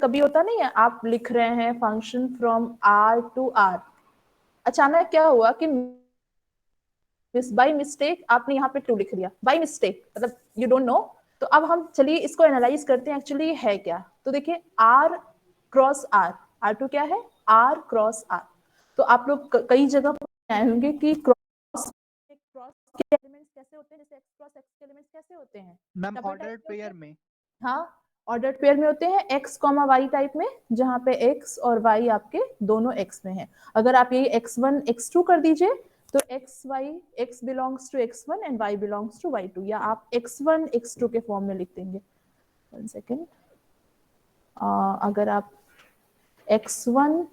कभी होता नहीं है, आप लिख रहे हैं function from R to R, अचानक क्या हुआ कि बाय मिस्टेक आपने यहाँ पे ट्रू लिख दिया, बाय मिस्टेक, मतलब यू डोंट नो। तो अब हम चलिए इसको एनालाइज करते हैं एक्चुअली है क्या। तो देखिए R क्रॉस R, R2 क्या है, R क्रॉस R। तो आप लोग कई जगह पर आए होंगे कि क्रॉस के एलिमेंट्स कैसे होते हैं, जैसे x क्रॉस x के एलिमेंट्स कैसे होते हैं, मैम ऑर्डर्ड पेयर में। हाँ ऑर्डर्ड पेयर में होते हैं, x कॉमा y टाइप में, जहां पे x और y आपके दोनों x में है। अगर आप यही x1 x2 कर दीजिए तो x belongs to x1 and y belongs to y2, या आप x1 x2 के फॉर्म में लिख देंगे। 1 सेकेंड, अगर आप x1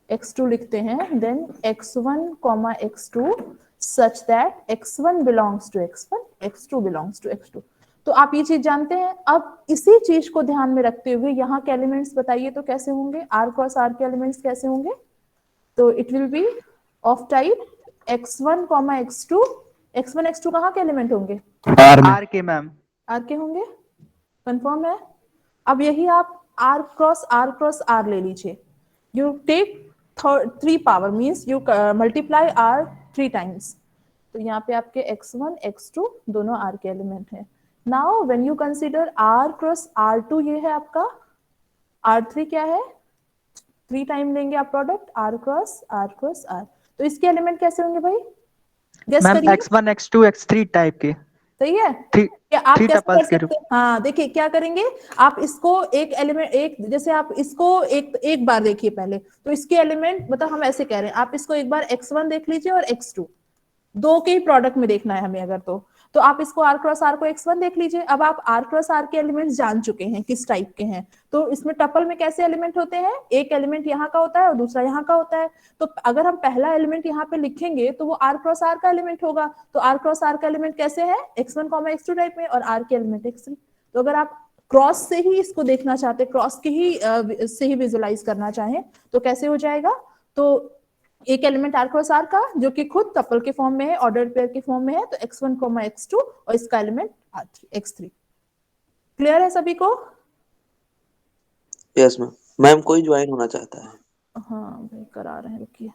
x2 लिखते हैं then x1 comma x2 such that x1 belongs to x1 x2 belongs to x2। तो आप ये चीज जानते हैं। अब इसी चीज को ध्यान में रखते हुए यहाँ के एलिमेंट्स बताइए तो कैसे होंगे, r क्रॉस r के एलिमेंट्स कैसे होंगे। तो it will be of type x1 comma x2, x1 x2 कहाँ के एलिमेंट होंगे, आर के मैम। r के होंगे, कंफर्म है। अब यही आप r क्रॉस r ले लीजिए, you take 3 power means you multiply r 3 times. तो यहाँ पे आपके x1 x2 दोनों r के एलिमेंट है। Now when you consider r cross r2, ये है आपका r3 क्या है, 3 टाइम लेंगे आप प्रोडक्ट r क्रॉस r। तो इसके एलिमेंट कैसे होंगे भाई, गेस मैम करिए। x1 x2 x3 टाइप के, सही है, थ्री क्या आप थ्री कैसे कर टपल्स के सकते हैं, हाँ देखिए क्या करेंगे आप इसको एक एलिमेंट, एक जैसे आप इसको एक बार देखिए पहले, तो इसके एलिमेंट मतलब हम ऐसे कह रहे हैं, आप इसको एक बार x1 देख लीजिए और x2, दो के ही प्रोडक्ट में देखना है हमें अगर तो आप इसको r क्रॉस r को x1 देख लीजिए। अब आप r क्रॉस r के एलिमेंट्स जान चुके हैं किस टाइप के हैं, तो इसमें टपल में कैसे एलिमेंट होते हैं, एक एलिमेंट यहाँ का होता है और दूसरा यहाँ का होता है। तो अगर हम पहला एलिमेंट यहाँ पे लिखेंगे तो वो r क्रॉस r का एलिमेंट होगा। तो r क्रॉस r का एलिमेंट कैसे है, x1 कॉमा x2 टाइप में, और r के एलिमेंट x3। तो अगर आप क्रॉस से ही इसको देखना चाहते, क्रॉस के ही से ही विजुलाइज करना चाहें तो कैसे हो जाएगा। तो एक एलिमेंट r क्रॉस r का जो कि खुद टपल के फॉर्म में है, ऑर्डर्ड पेयर के फॉर्म में है, तो x1 कॉमा x2 और इसका एलिमेंट r3 x3। क्लियर है सभी को। Yes ma'am. मैम कोई ज्वाइन होना चाहता है। हाँ भाई करा रहे हैं, रुकिए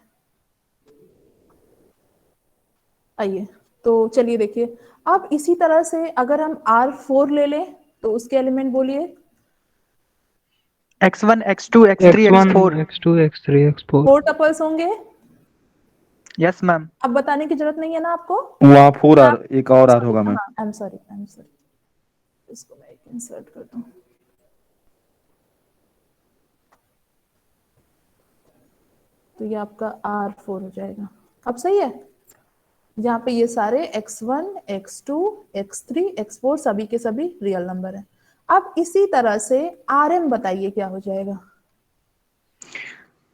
आइए। तो चलिए देखिए, अब इसी तरह से अगर हम r4 ले लें तो उसके एलिमेंट बोलिए, x1 x2 x3 x4। x2 x3 x4। 4 tuples होंगे। Yes ma'am. अब बताने की जरूरत नहीं है ना आपको, वहाँ 4R एक और R सॉरी होगा मैम। हाँ आई एम सॉरी इसको मैं इंसर्ट कर दूं। तो ये आपका R4 हो जाएगा। अब सही है, जहाँ पे ये सारे x1 x2 x3 x4 सभी के सभी रियल नंबर हैं। अब इसी तरह से Rm बताइए क्या हो जाएगा।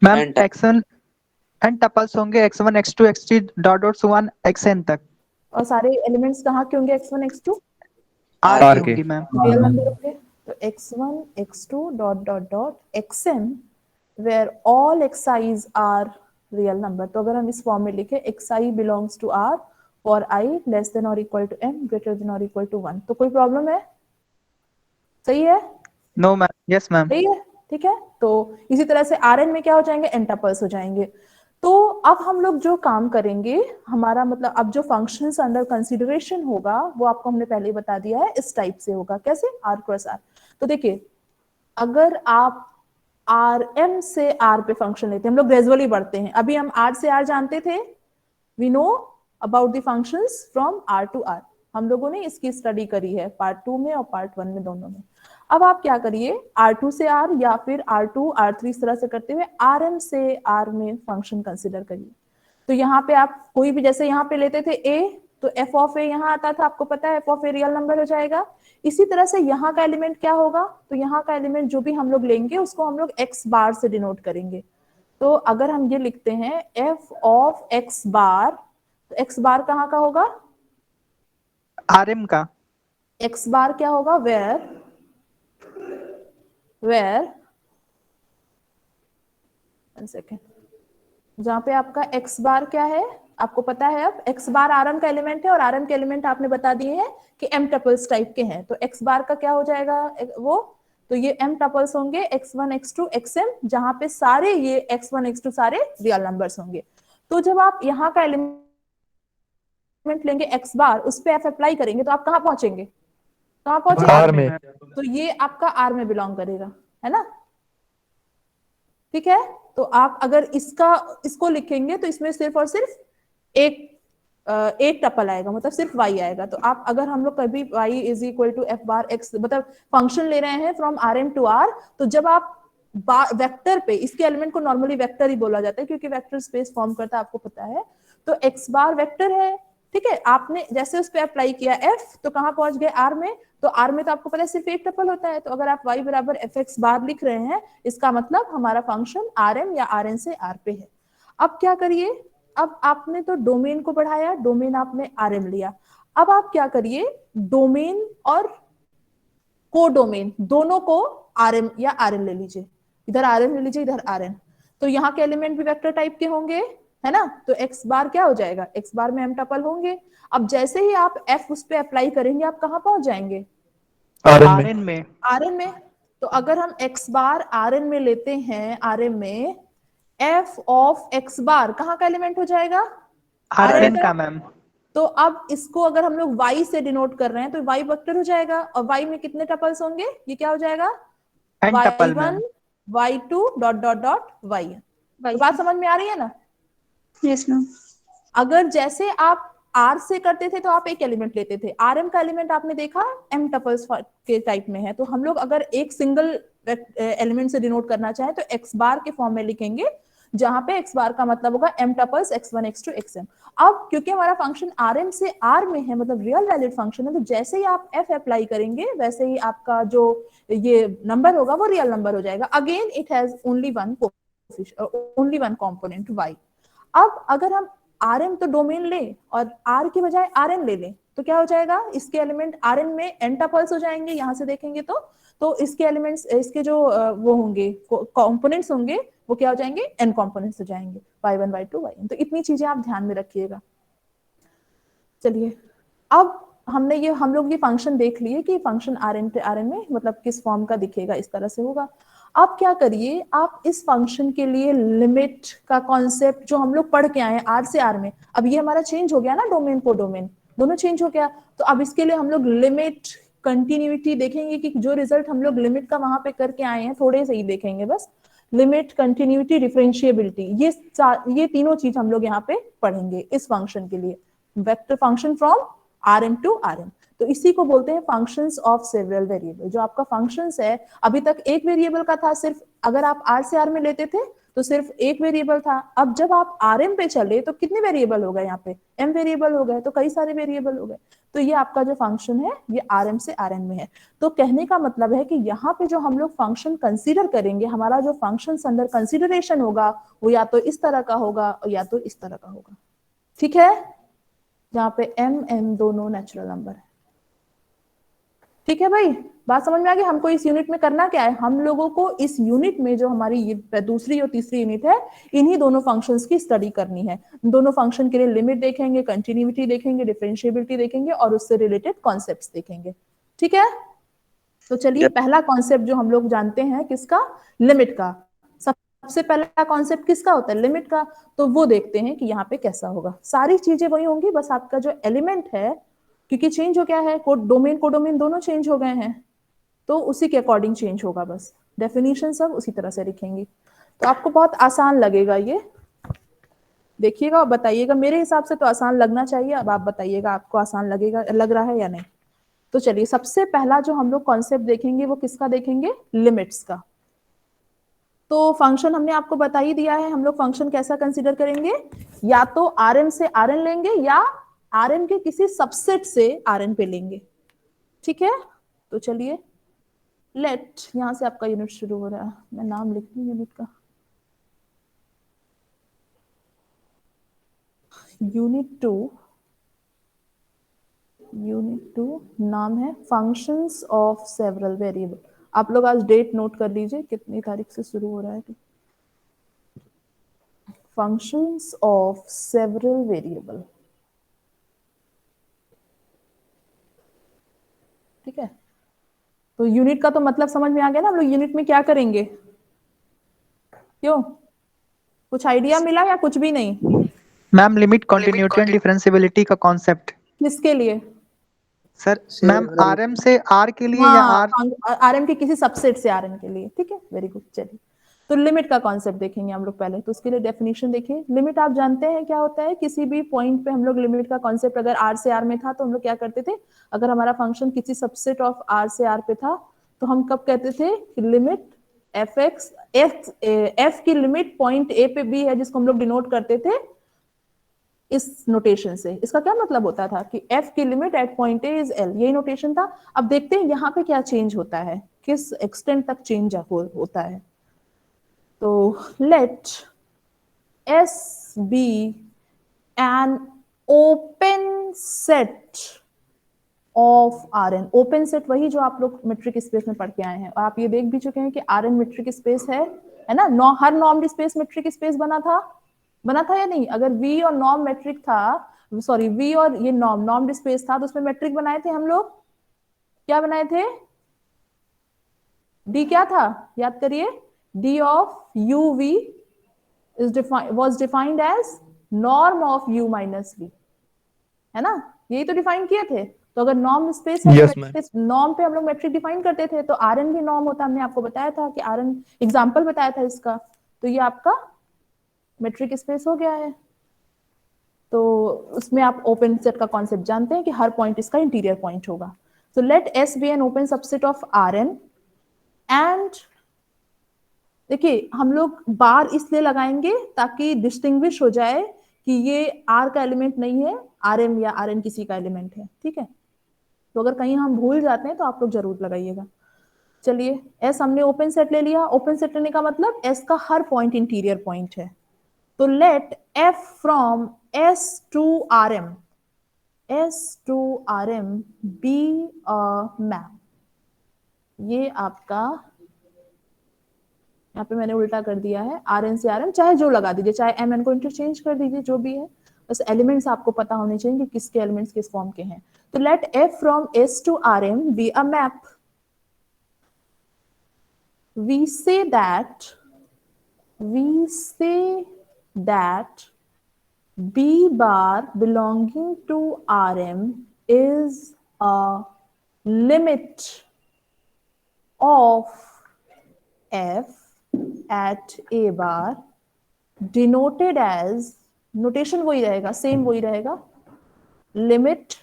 Ma'am And x1 N tuples होंगे x1 x2 x3 dot dot so on xn तक। और सारे एलिमेंट्स कहाँ के होंगे, x1 x2 आर R की के। होंगी मैम। रियल नंबर होंगे। तो x1 x2 dot dot dot xn where all xi's are real number। तो अगर हम इस फॉर्म में लिखे xi belongs to r for I less than or equal to n greater than or equal to 1, तो कोई प्रॉब्लम है, सही है, नो मैम, यस मैम। सही है, ठीक है। तो इसी तरह से Rn में क्या हो जाएंगे, n टपल्स हो जाएंगे। तो अब हम लोग जो काम करेंगे, हमारा मतलब अब जो फंक्शंस अंडर कंसीडरेशन होगा वो आपको हमने पहले ही बता दिया है, इस टाइप से होगा, कैसे r क्रॉस r। तो देखिए अगर आप Rm से r पे फंक्शन लेते हैं, हम लोग ग्रेजुअली बढ़ते हैं, अभी हम r से r जानते थे, we know about the functions from r to r, हम लोगों ने इसकी स्टडी करी है पार्ट 2 में और पार्ट 1 में दोनों में। अब आप क्या करिए, R2 से R या फिर R2 R3 इस तरह से करते हुए Rm से R में फंक्शन कंसिडर करिए। तो यहाँ पे आप कोई भी, जैसे यहाँ पे लेते थे a, तो f ऑफ a यहाँ आता था, आपको पता है f of a real number हो जाएगा। इसी तरह से यहाँ का एलिमेंट क्या होगा, तो यहाँ का एलिमेंट जो भी हम लोग लेंगे उसको हम लोग x बार से डिनोट करेंगे। तो अगर हम ये लिखते हैं f ऑफ x बार, तो x बार कहाँ का होगा, आरएम का। x बार क्या होगा, वेयर सेकेंड, जहां पे आपका x बार क्या है आपको पता है, अब x बार Rm का एलिमेंट है और Rm के एलिमेंट आपने बता दिए हैं कि m टपल्स टाइप के हैं। तो x बार का क्या हो जाएगा, वो तो ये m टपल्स होंगे x1 x2 xm, जहां पे सारे ये x1 x2 सारे रियल नंबर्स होंगे। तो जब आप यहाँ का एलिमेंट लेंगे x बार, उस पे f अप्लाई करेंगे तो आप कहाँ पहुंचेंगे, कहाँ पहुंचेंगे आर में। तो ये आपका आर में बिलोंग करेगा, है ना। ठीक है, तो आप अगर इसको लिखेंगे तो इसमें सिर्फ और सिर्फ एक टपल आएगा, मतलब सिर्फ y आएगा। तो आप अगर हम लोग कभी y is equal to f bar x मतलब फंक्शन ले रहे हैं फ्रॉम rm टू r, तो जब आप वेक्टर पे, इसके एलिमेंट को नॉर्मली वेक्टर ही बोला जाता है क्योंकि वेक्टर स्पेस फॉर्म करता है, आपको पता है। तो x बार वेक्टर है, ठीक है। आपने जैसे उस पर अप्लाई किया f, तो कहाँ पहुंच गए r में। तो r में तो आपको पता है सिर्फ एक टपल होता है, तो अगर आप y बराबर fx बार लिख रहे हैं, इसका मतलब हमारा फंक्शन rm या rn से r पे है। अब क्या करिए, अब आपने तो डोमेन को बढ़ाया, डोमेन आपने rm लिया। अब आप क्या करिए, डोमेन और कोडोमेन दोनों को rm या rn ले लीजिए, इधर rm ले लीजिए, इधर rn। तो यहाँ के एलिमेंट भी वेक्टर टाइप के होंगे, है ना। तो x बार क्या हो जाएगा, x बार में m टपल होंगे। अब जैसे ही आप f उस पे अप्लाई करेंगे, आप कहाँ पहुंच जाएंगे, Rn में। rn में। तो अगर हम x बार rn में लेते हैं, rm में f ऑफ x बार कहाँ का एलिमेंट हो जाएगा, Rn का मैम। तो अब इसको अगर हम लोग y से डिनोट कर रहे हैं तो y वेक्टर हो जाएगा, और y में कितने टपल्स होंगे, ये क्या हो जाएगा, n tuple y1 ma'am. y2 dot dot dot y। तो बात समझ में आ रही है ना। Yes ma'am. अगर जैसे आप r से करते थे तो आप एक एलिमेंट लेते थे, rm का एलिमेंट आपने देखा m टपल्स के टाइप में है। तो हम लोग अगर एक सिंगल एलिमेंट से डिनोट करना चाहे तो x बार के फॉर्म में लिखेंगे, जहां पे x बार का मतलब होगा m tuples x1 x2 xm। अब क्योंकि हमारा फंक्शन rm से r में है, मतलब रियल वैलिड फंक्शन है, तो जैसे ही आप f अप्लाई करेंगे वैसे ही आपका जो ये नंबर होगा वो रियल नंबर हो जाएगा। Again it has only one component y। अब अगर हम rm तो डोमेन ले और r के बजाय rn ले लें, तो क्या हो जाएगा, इसके एलिमेंट rn में n टपल्स हो जाएंगे, यहां से देखेंगे तो इसके एलिमेंट्स, इसके जो वो होंगे कंपोनेंट्स होंगे, वो क्या हो जाएंगे, n कंपोनेंट्स हो जाएंगे, y1 y2 yn। तो इतनी चीजें आप ध्यान में रखिएगा। चलिए, अब हमने ये हम लोग ये फंक्शन देख लिए कि फंक्शन rn में मतलब किस फॉर्म का दिखेगा, इस तरह से होगा। अब क्या करिए, आप इस फंक्शन के लिए लिमिट का कॉन्सेप्ट जो हम लोग पढ़ के आए हैं r से r में, अब ये हमारा चेंज हो गया ना, डोमेन को डोमेन दोनों चेंज हो गया। तो अब इसके लिए हम लोग लिमिट कंटिन्यूटी देखेंगे कि जो रिजल्ट हम लोग लिमिट का वहां पे करके आए हैं, थोड़े से ही देखेंगे बस। लिमिट, कंटिन्यूटी, डिफरेंशिएबिलिटी, ये तीनों चीज हम लोग यहाँ पे पढ़ेंगे इस फंक्शन के लिए, vector function from rm to rm। तो इसी को बोलते हैं फंक्शंस ऑफ सेवरल वेरिएबल। जो आपका फंक्शंस है, अभी तक एक वेरिएबल का था सिर्फ, अगर आप r से r में लेते थे तो सिर्फ एक वेरिएबल था। अब जब आप rm पे चले तो कितने वेरिएबल हो गए, यहाँ पे m वेरिएबल हो गए, तो कई सारे वेरिएबल हो गए। तो ये आपका जो फंक्शन है ये rm से rn में है। तो कहने का मतलब है कि यहाँ पे जो हम लोग फंक्शन कंसीडर करेंगे, हमारा जो फंक्शन अंडर कंसिडरेशन होगा वो या तो इस तरह का होगा या तो इस तरह का होगा, ठीक है, जहाँ पे m n दोनों नेचुरल नंबर है। ठीक है भाई, बात समझ में आ गई। हमको इस यूनिट में करना क्या है, हम लोगों को इस यूनिट में जो हमारी ये दूसरी और तीसरी यूनिट है, इन्हीं दोनों फंक्शंस की स्टडी करनी है। दोनों फंक्शन के लिए लिमिट देखेंगे, कंटिन्यूटी देखेंगे, डिफरेंशिएबिलिटी देखेंगे और उससे रिलेटेड कॉन्सेप्ट्स देखेंगे, ठीक है। तो चलिए, पहला कॉन्सेप्ट जो हम लोग जानते हैं किसका, लिमिट का। सबसे पहला कॉन्सेप्ट किसका होता है, लिमिट का। तो वो देखते हैं कि यहाँ पे कैसा होगा। सारी चीजें वही होंगी, बस आपका जो एलिमेंट है, क्योंकि चेंज हो गया है, कोडोमेन दोनों चेंज हो गए हैं, तो उसी के अकॉर्डिंग चेंज होगा, बस डेफिनेशन सब उसी तरह से लिखेंगे। तो आपको बहुत आसान लगेगा ये, देखिएगा और बताइएगा। मेरे हिसाब से तो आसान लगना चाहिए, अब आप बताइएगा आपको आसान लगेगा, लग रहा है या नहीं। तो चलिए, सबसे पहला जो हम लोग कॉन्सेप्ट देखेंगे वो किसका देखेंगे, लिमिट्स का। तो फंक्शन हमने आपको बता ही दिया है, हम लोग फंक्शन कैसा कंसीडर करेंगे, या तो rm से rn लेंगे या rn के किसी सबसेट से rn पे लेंगे, ठीक है। तो चलिए, लेट, यहां से आपका यूनिट शुरू हो रहा है, मैं नाम लिख दूं यूनिट का, यूनिट टू नाम है फंक्शंस ऑफ सेवरल वेरिएबल। आप लोग आज डेट नोट कर लीजिए कितनी तारीख से शुरू हो रहा है। फंक्शंस ऑफ सेवरल वेरिएबल, ठीक है। तो यूनिट का तो मतलब समझ में आ गया ना, हम लोग यूनिट में क्या करेंगे? क्यों, कुछ आइडिया मिला या कुछ भी नहीं? Ma'am limit continuity and differentiability का कॉन्सेप्ट। किसके लिए? सर से मैम आरएम से आर के लिए या हाँ, आर आरएम के किसी सबसेट से आरएम के लिए, ठीक है, वेरी गुड। चलिए, तो लिमिट का कॉन्सेप्ट देखेंगे हम लोग पहले, तो उसके लिए डेफिनेशन देखिए। लिमिट आप जानते हैं क्या होता है? किसी भी पॉइंट पे हम लोग लिमिट का कॉन्सेप्ट, अगर आर से आर में था तो हम लोग क्या करते थे? अगर हमारा फंक्शन किसी सबसेट ऑफ आर से आर पे था तो हम कब कहते थे कि लिमिट एफ एक्स, एफ की लिमिट पॉइंट ए पे बी है, जिसको हम लोग डिनोट करते थे इस नोटेशन से। इसका क्या मतलब होता था कि f की limit eight point A is l, यही नोटेशन था। अब देखते हैं यहाँ पे क्या चेंज होता है, किस एक्सटेंट तक चेंज होता है। तो let s be an open set of Rn। Open set वही जो आप लोग मेट्रिक स्पेस में पढ़ के आए हैं, और आप ये देख भी चुके हैं कि Rn मेट्रिक स्पेस है ना। हर नॉर्म्ड स्पेस मेट्रिक स्पेस बना था या नहीं? अगर V और नॉर्म मेट्रिक था, सॉरी V और ये नॉर्म्ड स्पेस था, तो उसमें मेट्रिक बनाए थे हम लोग, क्या बनाए थे? D क्या था, याद करिए? D of UV was defined as norm of U minus V, है ना? यही तो डिफाइन किए थे। तो अगर नॉर्म स्पेस है Yes, तो ma'am. नॉर्म पे हम लोग मेट्रिक डिफाइन करते थे, तो Rn भी नॉर्म होता, हमने आपको बताया था कि Rn एग्जांपल बताया था इसका। तो ये आपका मेट्रिक स्पेस हो गया है। तो उसमें आप ओपन सेट का कॉन्सेप्ट जानते हैं कि हर पॉइंट इसका इंटीरियर पॉइंट होगा। तो let S be an open subset of Rn and, देखिए हम लोग बार इसलिए लगाएंगे ताकि डिस्टिंग्विश हो जाए कि ये R का एलिमेंट नहीं है, Rm या Rn किसी का एलिमेंट है, ठीक है? तो अगर कहीं हम भूल जाते हैं तो आप लोग जरूर लगाइएगा। चलिए, एस हमने ओपन सेट ले लिया। ओपन सेट लेने का मतलब एस का हर पॉइंट इंटीरियर पॉइंट है। तो let F from S to Rm, S to Rm be a map। ये आपका, यहाँ पे मैंने उल्टा कर दिया है, Rn से Rm, चाहे जो लगा दीजिए, चाहे Mn को इंटरचेंज कर दीजिए, जो भी है, बस एलिमेंट्स आपको पता होने चाहिए कि किसके एलिमेंट्स किस फॉर्म के हैं। तो late f from S to Rm be a map। we say that B bar belonging to Rm is a limit of f at a bar denoted as, notation वही रहेगा, सेम वही रहेगा, limit,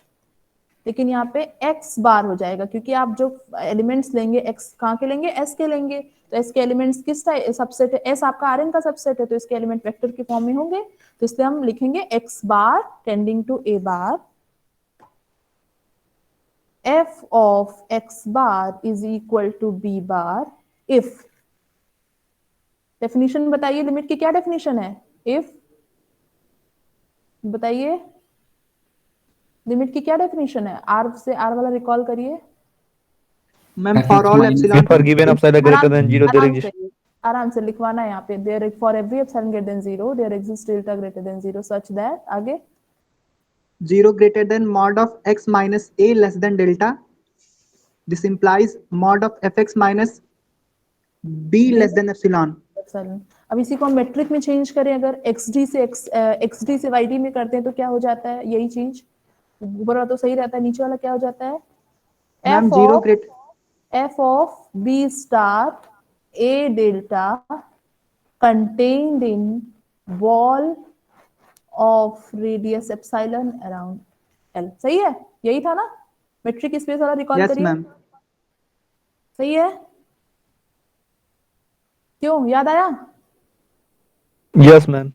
लेकिन यहाँ पे x बार हो जाएगा, क्योंकि आप जो एलिमेंट्स लेंगे x कहाँ के लेंगे? s के लेंगे। तो s के एलिमेंट्स किस सबसेट है? s आपका Rn का सबसेट है, तो इसके एलिमेंट वेक्टर के फॉर्म में होंगे। तो इसलिए हम लिखेंगे x bar tending to a bar, f of x bar is equal to b bar if, definition बताइए, लिमिट की क्या डेफिनेशन है? इफ, बताइए लिमिट की क्या डेफिनेशन है? आर से आर वाला रिकॉल करिए। Ma'am for all epsilon If given upside greater than zero, there आराम exists. से, आराम से लिखवाना है यहाँ पे, there for every epsilon greater than zero there exist delta greater than zero such that, आगे 0 greater than mod of x minus a less than delta. This implies mod of fx minus b less than epsilon. Epsilon. अब इसी को हम metric में change करें, अगर xd से xd से yd में करते हैं तो क्या हो जाता है? यही चीज, ऊपर वाला तो सही रहता है, नीचे वाला क्या हो जाता है? Ma'am f 0 of greater, f of b star a delta contained in wall of radius epsilon around l। सही है, यही था ना? मेट्रिक स्पेस वाला रिकॉल yes करिए। मैम, सही है, क्यों, याद आया? Yes, ma'am.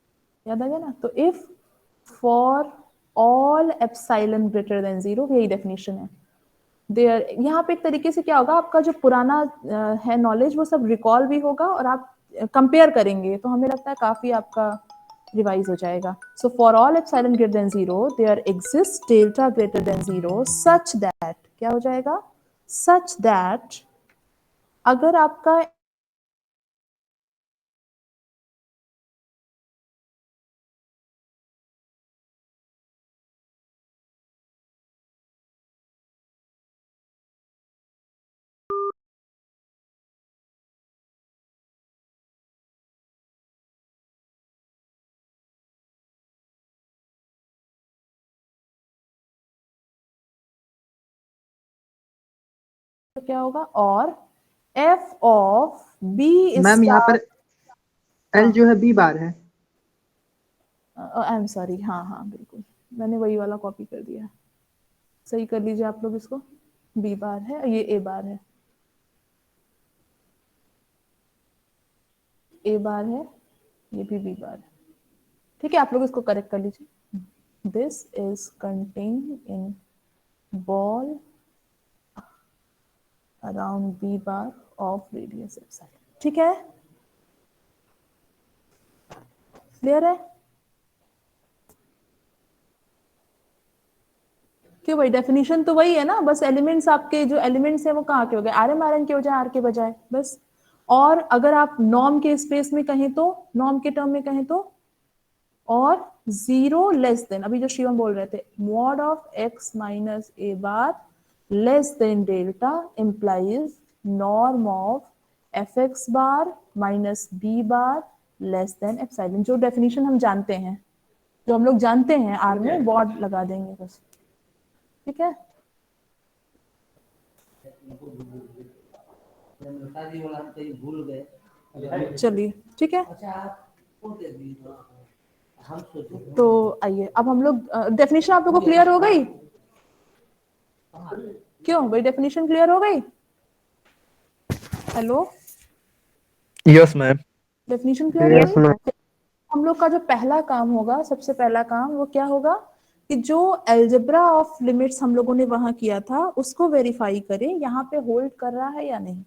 याद आ गया ना? तो if for all epsilon greater than zero, यही डेफिनेशन है। देयर, यहाँ पे एक तरीके से क्या होगा, आपका जो पुराना है नॉलेज वो सब रिकॉल भी होगा, और आप कंपेयर करेंगे तो हमें लगता है काफी आपका रिवाइज हो जाएगा। So for all epsilon greater than zero there exist delta greater than zero such that, क्या हो जाएगा? सच दैट अगर आपका तो क्या होगा, और f ऑफ b मैम यहाँ पर हाँ। L जो है B बार है। आई एम सॉरी, हाँ हाँ बिल्कुल, मैंने वही वाला कॉपी कर दिया, सही कर लीजिए आप लोग इसको, b बार है, ये a बार है, a बार है, ये भी b बार है, ठीक है, आप लोग इसको करेक्ट कर लीजिए। This is contain in ball around b bar of radius epsilon, ठीक है, क्लियर है? क्यों भाई, डेफिनेशन तो वही है ना, बस एलिमेंट्स, आपके जो एलिमेंट्स है वो कहाँ के हो गए, आर एम आर एन के हो जाए, आर के बजाय बस। और अगर आप नॉर्म के स्पेस में कहें तो, नॉर्म के टर्म में कहें तो, और जीरो लेस देन, अभी जो शिवम बोल रहे थे, mod of x minus a bar less than delta implies norm of F x bar minus b bar less than epsilon, जो डेफिनेशन हम जानते हैं, जो हम लोग जानते हैं, आर में बॉर्ड लगा देंगे बस, ठीक है। चलिए ठीक है, तो आइए अब हम लोग, डेफिनेशन आप लोगों को क्लियर हो गई? क्यों भाई, डेफिनेशन क्लियर हो गई? Hello, Yes, ma'am. Definition clear हो Yes, गई? ma'am. हम लोग का जो पहला काम होगा, सबसे पहला काम वो क्या होगा कि जो एल्जेब्रा ऑफ लिमिट्स हम लोगों ने वहां किया था उसको वेरीफाई करें, यहाँ पे होल्ड कर रहा है या नहीं,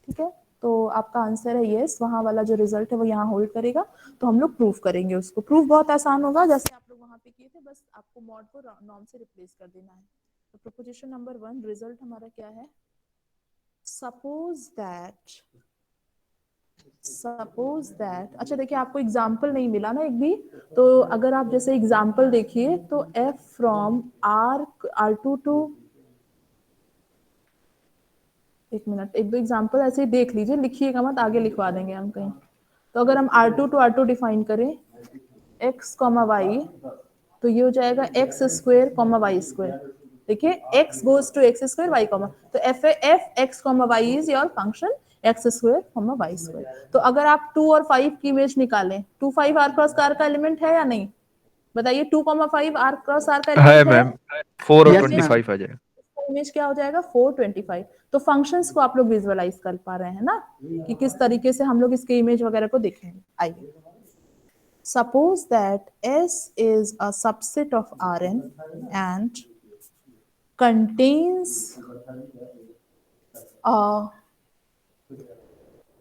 ठीक है। तो आपका आंसर है यस, वहां वाला जो रिजल्ट है वो यहाँ होल्ड करेगा, तो हम लोग प्रूफ करेंगे उसको। प्रूफ बहुत आसान होगा, जैसे आप लोग वहां पे किए थे, बस आपको मॉड को नॉर्म से रिप्लेस कर देना है। तो प्रोपोजिशन नंबर 1, रिजल्ट हमारा क्या है, सपोज दैट, अच्छा देखिए आपको एग्जाम्पल नहीं मिला ना एक भी, तो अगर आप जैसे एग्जाम्पल देखिए तो f फ्रॉम r2 टू, एक मिनट, एक दो एग्जाम्पल ऐसे ही देख लीजिए, लिखिएगा मत, आगे लिखवा देंगे हम कहीं। तो अगर हम r2 टू r2 डिफाइन करें x कॉमा वाई, तो ये हो जाएगा x square comma y square, देखिए x goes to x square y comma, तो F x comma y is your function x square comma y square. तो अगर आप 2 और 5 की इमेज निकालें, 2 5 आर क्रॉस कार का एलिमेंट है या नहीं, बताइए, 2,5 आर क्रॉस आर का है एलिमेंट है? मैम, 4 और Yes, ma'am. 25 आ जाएगा। इमेज क्या हो जाएगा, 425। तो फंक्शंस को आप लोग विजुअलाइज कर पा रहे हैं ना, कि किस तरीके से हम लोग इसके इमेज वगैरह को देखेंगे। आइए, suppose that S is a subset of Rn and contains a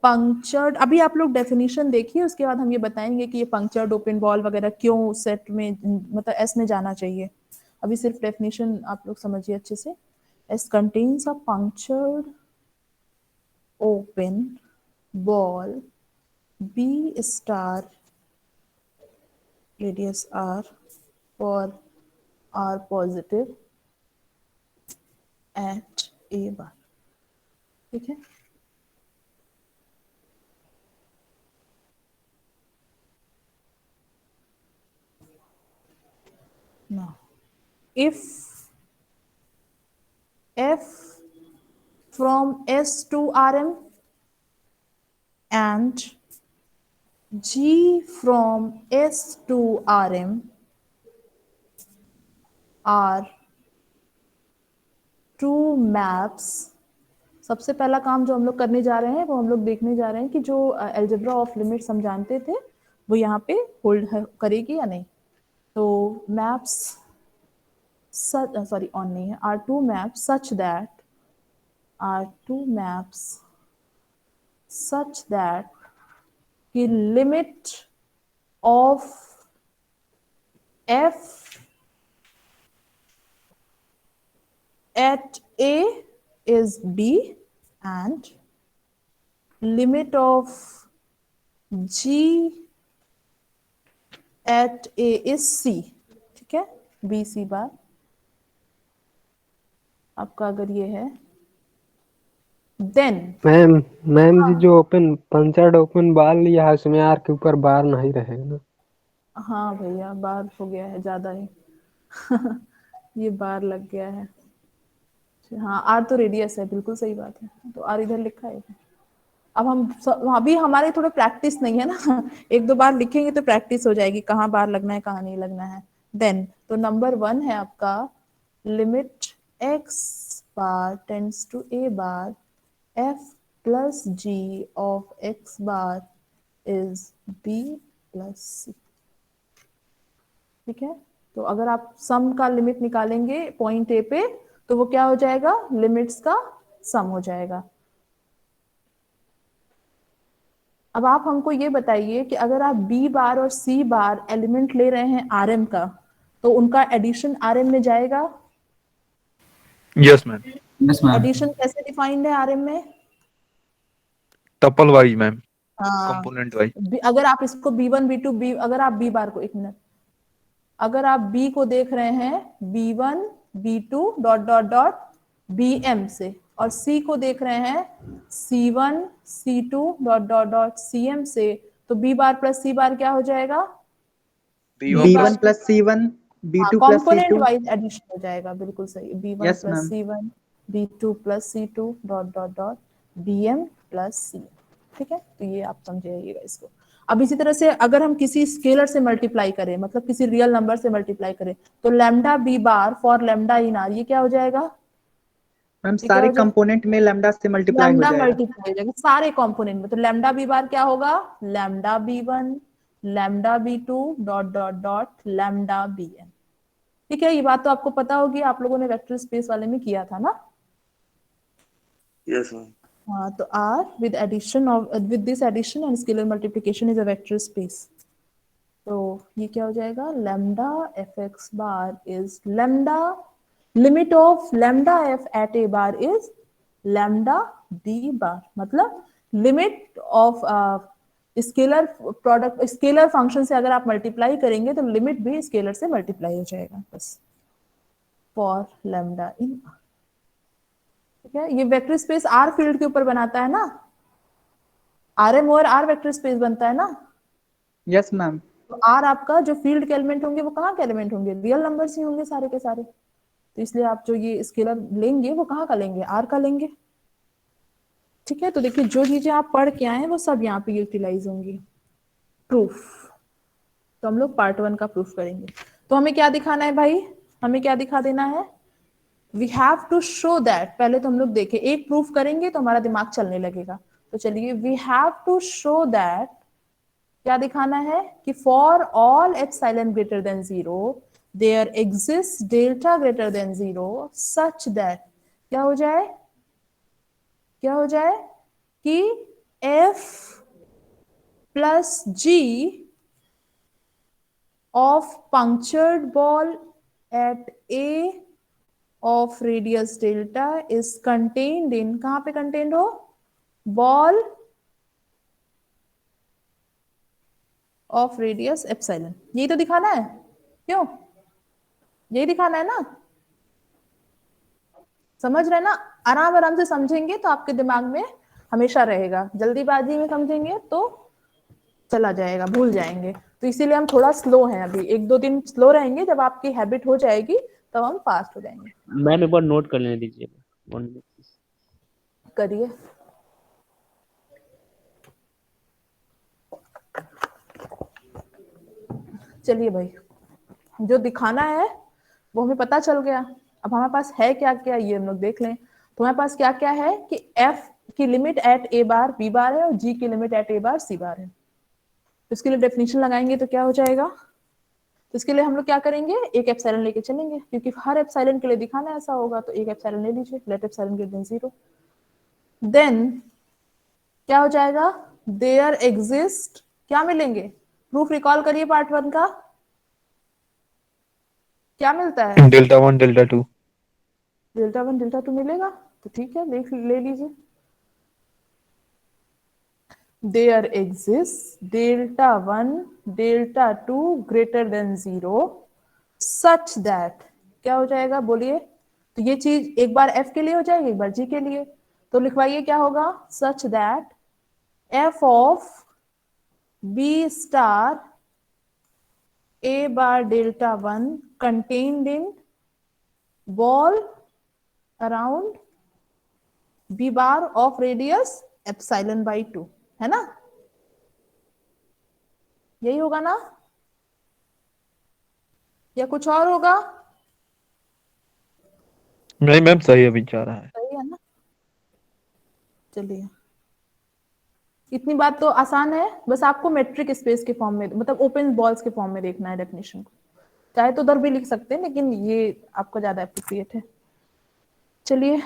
punctured, अभी आप लोग डेफिनेशन देखिए, उसके बाद हम ये बताएंगे कि ये पंक्चर्ड ओपन बॉल वगैरह क्यों सेट में, मतलब एस में जाना चाहिए। अभी सिर्फ डेफिनेशन आप लोग समझिए अच्छे से। S contains a punctured open ball B star radius r for r positive at a bar, ठीक है। Now if f from s to rm and g from s to rm are two maps, सबसे पहला काम जो हम लोग करने जा रहे हैं वो हम लोग देखने जा रहे हैं कि जो एल्जेब्रा ऑफ लिमिट्स हम जानते थे वो यहाँ पे होल्ड करेगी या नहीं। तो मैप्स, sorry on नहीं है, are two maps such that the limit of f at a is b and limit of g at a is c, ठीक है, b c बार आपका अगर ये है, देन मैम जी जो ओपन पंचर्ड ओपन बार लिया है उसमें आर के ऊपर बार नहीं रहेगा ना? हाँ भैया बार हो गया है ज्यादा ही ये बार लग गया है, हाँ आर तो रेडियस है, बिल्कुल सही बात है, तो आर इधर लिखा है। अब हम अभी हमारे थोड़ा प्रैक्टिस नहीं है ना, एक दो बार लिखेंगे तो प्रैक्टिस हो जाएगी कहाँ बार लगना है कहाँ नहीं लगना है। देन तो नंबर 1 है आपका limit x bar tends to a bar f plus g of x bar is b plus c। ठीक है, तो अगर आप सम का लिमिट निकालेंगे पॉइंट ए पे तो वो क्या हो जाएगा, लिमिट्स का सम हो जाएगा। अब आप हमको ये बताइए कि अगर आप बी बार और सी बार एलिमेंट ले रहे हैं आरएम का, तो उनका एडिशन आरएम में जाएगा? Yes ma'am. Yes ma'am. Addition कैसे डिफाइंड है आरएम में? टपल वाइज मैम, हाँ, कंपोनेंट वाइज। अगर आप इसको b1 b2 b, अगर आप बी बार को, एक मिनट, अगर आप बी को देख रहे हैं b1 b2 dot dot dot bm से, और सी को देख रहे हैं c1 c2 dot dot dot cm से, तो बी बार प्लस सी बार क्या हो जाएगा? B1 plus C1 B2 plus component C2। Wise addition हो जाएगा, बिल्कुल सही। b1 Yes, plus ma'am. c1 b2 plus c2 dot dot dot bm plus c। ठीक है, तो ये आप समझिएगा इसको। अब इसी तरह से अगर हम किसी स्केलर से मल्टीप्लाई करें, मतलब किसी रियल नंबर से मल्टीप्लाई करें, तो lambda B bar for lambda in R, ये क्या हो जाएगा? मैम ये क्या सारे हो जाएगा? कंपोनेंट में लैम्डा से मल्टीप्लाई हो लैम्डा जाएगा। मल्टीप्लाई हो जाएगा सारे कंपोनेंट में, तो लैम्डा बी बार क्या होगा? Lambda b1 lambda b2 dot dot dot lambda bn। ठीक है, ये बात तो आपको पता होगी, आप लोगों ने वेक्टर स्पेस वाले में किया था ना। Yes ma'am. हाँ, तो R with addition of with this addition and scalar multiplication is a vector space। तो ये क्या हो जाएगा? lambda fx bar is lambda limit of lambda f at a bar is lambda b bar, मतलब limit of scalar product, scalar function से अगर आप multiply करेंगे तो लिमिट भी स्केलर से मल्टीप्लाई हो जाएगा, बस फॉर लैम्डा इन। ठीक है, ये वेक्टर स्पेस आर फील्ड के ऊपर बनाता है ना, आरएम और आर वेक्टर स्पेस बनता है ना। Yes ma'am. तो आर आपका जो फील्ड के एलिमेंट होंगे वो कहाँ के एलिमेंट होंगे? रियल नंबर्स ही होंगे सारे के सारे। तो इसलिए आप जो ये स्केलर लेंगे वो कहाँ का लेंगे? आर का लेंगे। ठीक है, तो देखिए जो चीजें आप पढ़ के आए हैं वो सब यहाँ पे यूटिलाइज होंगी। प्रूफ, तो हम लोग पार्ट 1 का प्रूफ करेंगे। तो हमें क्या दिखाना है भाई? हमें क्या दिखा देना है? We have to show that, पहले तो हम लोग देखें, एक प्रूफ करेंगे तो हमारा दिमाग चलने लगेगा। तो चलिए, we have to show that, क्या दिखाना है कि for all epsilon greater than 0 there exist delta greater than 0 such that, क्या हो जाए? क्या हो जाए कि f plus g of punctured ball at a of radius delta is contained in, कहां पे contained हो? ball of radius epsilon। यही तो दिखाना है, क्यों? यही दिखाना है ना, समझ रहे ना? आराम आराम से समझेंगे तो आपके दिमाग में हमेशा रहेगा, जल्दीबाजी में समझेंगे तो चला जाएगा, भूल जाएंगे। तो इसीलिए हम थोड़ा स्लो हैं, अभी 1-2 दिन स्लो रहेंगे, जब आपकी हैबिट हो जाएगी तब हम फास्ट हो जाएंगे। मैम एक बार नोट कर लेने दीजिएगा, 1 मिनट। करिए। चलिए भाई, जो दिखाना है वो हमें पता चल गया। अब हमारे पास है क्या क्या, ये हम लोग देख लें। तो हमारे पास क्या क्या है कि f की limit eight a bar b बार है और g की limit eight a bar c बार है। तो इसके लिए डेफिनेशन लगाएंगे तो क्या हो जाएगा? तो इसके लिए हम लोग क्या करेंगे? एक एप्सिलॉन लेके चलेंगे, क्योंकि हर एप्सिलॉन के लिए दिखाना ऐसा होगा। तो एक एप्सिलॉन ले लीजिए, let epsilon greater than 0। Then क्या हो जाएगा? देयर एग्जिस्ट, क्या मिलेंगे? प्रूफ रिकॉल करिए पार्ट 1 का, क्या मिलता है? Delta 1 delta 2। डेल्टा 1 डेल्टा 2 मिलेगा, तो ठीक है, ले लीजिए। There exist delta 1 delta 2 greater than 0 such that, क्या हो जाएगा? बोलिए। तो ये चीज एक बार f के लिए हो जाएगी, एक बार g के लिए। तो लिखवाइए, क्या होगा? Such that f of b star a bar delta 1 contained in ball around B bar of radius epsilon by 2, है ना? यही होगा ना, या कुछ और होगा? नहीं मैम, सही अभी जा रहा है। सही है ना? चलिए, इतनी बात तो आसान है, बस आपको मेट्रिक स्पेस के फॉर्म में, मतलब ओपन बॉल्स के फॉर्म में देखना है डेफिनेशन को। चाहे तो उधर भी लिख सकते हैं, लेकिन ये आपको ज्यादा एप्रोप्रिएट है। चलिए,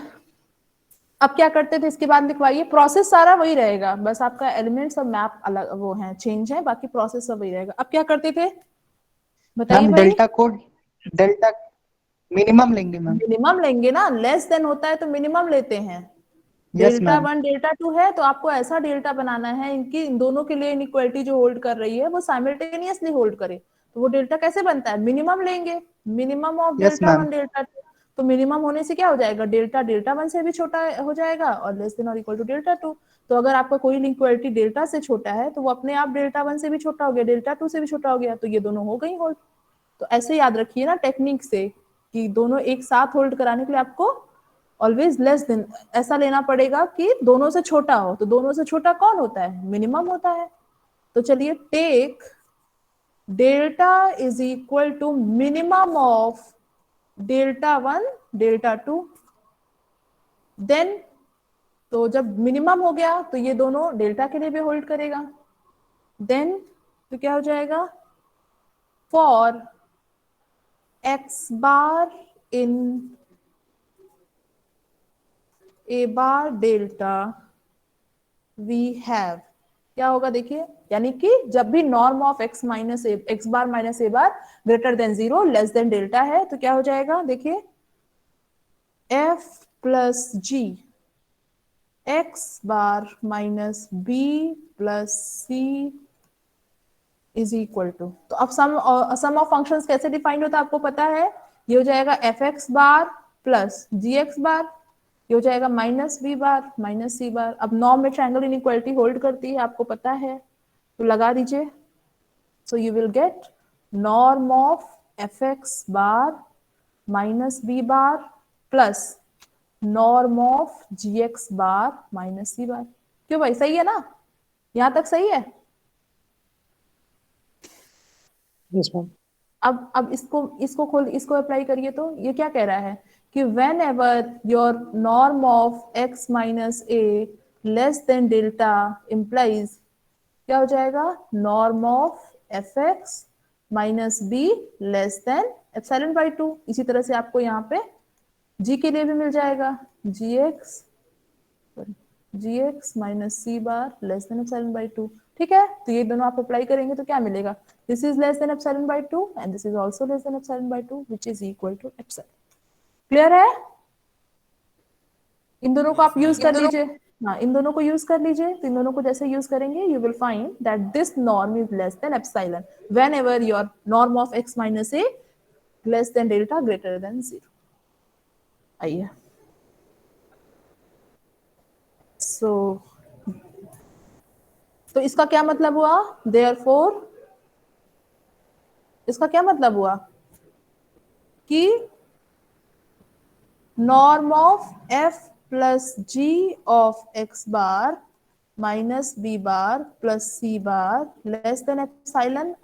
अब क्या करते थे, इसके बाद लिखवाइए। प्रोसेस सारा वही रहेगा, बस आपका एलिमेंट्स और मैप अलग वो है, चेंज है, बाकी प्रोसेस सब वही रहेगा। अब क्या करते थे बताइए मैम भाई? डेल्टा को डेल्टा मिनिमम लेंगे मैम। मिनिमम लेंगे ना, लेस देन होता है तो मिनिमम लेते हैं। Yes delta ma'am. 1 डेल्टा 2 है तो आपको ऐसा डेल्टा बनाना है इनकी, इन दोनों के लिए इनइक्वालिटी जो होल्ड कर रही है वो साइमल्टेनियसली होल्ड करे। तो वो डेल्टा कैसे बनता है? मिनिमम लेंगे, minimum of yes delta ma'am. 1 delta 2। तो मिनिमम होने से क्या हो जाएगा, डेल्टा डेल्टा 1 से भी छोटा हो जाएगा और लेस देन और इक्वल टू डेल्टा 2। तो अगर आपका कोई इनइक्वालिटी डेल्टा से छोटा है तो वो अपने आप डेल्टा 1 से भी छोटा हो गया, डेल्टा 2 से भी छोटा हो गया, तो ये दोनों हो गई होल्ड। तो ऐसे याद रखिए ना टेक्निक से कि दोनों एक साथ होल्ड कराने के लिए आपको ऑलवेज लेस देन ऐसा लेना पड़ेगा कि दोनों से छोटा हो। तो दोनों से छोटा कौन होता है? मिनिमम होता है। तो चलिए, take delta is equal to minimum of delta 1 delta 2। Then तो जब मिनिमम हो गया तो ये दोनों डेल्टा के लिए भी होल्ड करेगा। देन तो क्या हो जाएगा, for x bar in a bar delta we have, क्या होगा देखिए, यानी कि जब भी norm of x minus a, x bar minus a bar greater than 0 less than delta है, तो क्या हो जाएगा देखिए, F plus G x bar minus B plus C is equal to. तो अब सम ऑफ फंक्शंस कैसे डिफाइंड होता है आपको पता है, ये हो जाएगा एफ एक्स बार प्लस जी एक्स बार, ये हो जाएगा माइनस बी बार माइनस सी बार। अब नॉर्म में ट्रायंगल इनइक्वालिटी होल्ड करती है, आपको पता है, तो लगा दीजिए। So you will get norm of F x bar minus b bar plus norm of ji x bar minus c bar. क्यों भाई, सही है ना? यहां तक सही है? Yes ma'am. अब इसको अप्लाई करिए। तो ये क्या कह रहा है कि when ever your norm of x minus A less than delta implies, क्या हो जाएगा, norm of F X minus B less than epsilon by 2। इसी तरह से आपको यहाँ पे जी के लिए भी मिल जाएगा, g x minus c bar less than epsilon by 2। ठीक है, तो ये दोनों आप अप्लाई करेंगे तो क्या मिलेगा, this is less than epsilon by 2 and this is also less than epsilon by 2 which is equal to epsilon. Clear है? इन दोनों को आप यूज कर लीजिए। हाँ, इन दोनों को यूज कर लीजिए। तो इन दोनों को जैसे यूज करेंगे you will find that this norm is less than epsilon whenever your norm of x minus A less than delta greater than 0। आइए, तो इसका क्या मतलब हुआ, देयरफॉर इसका क्या मतलब हुआ कि norm of f plus g of x bar minus b bar plus c bar less than epsilon,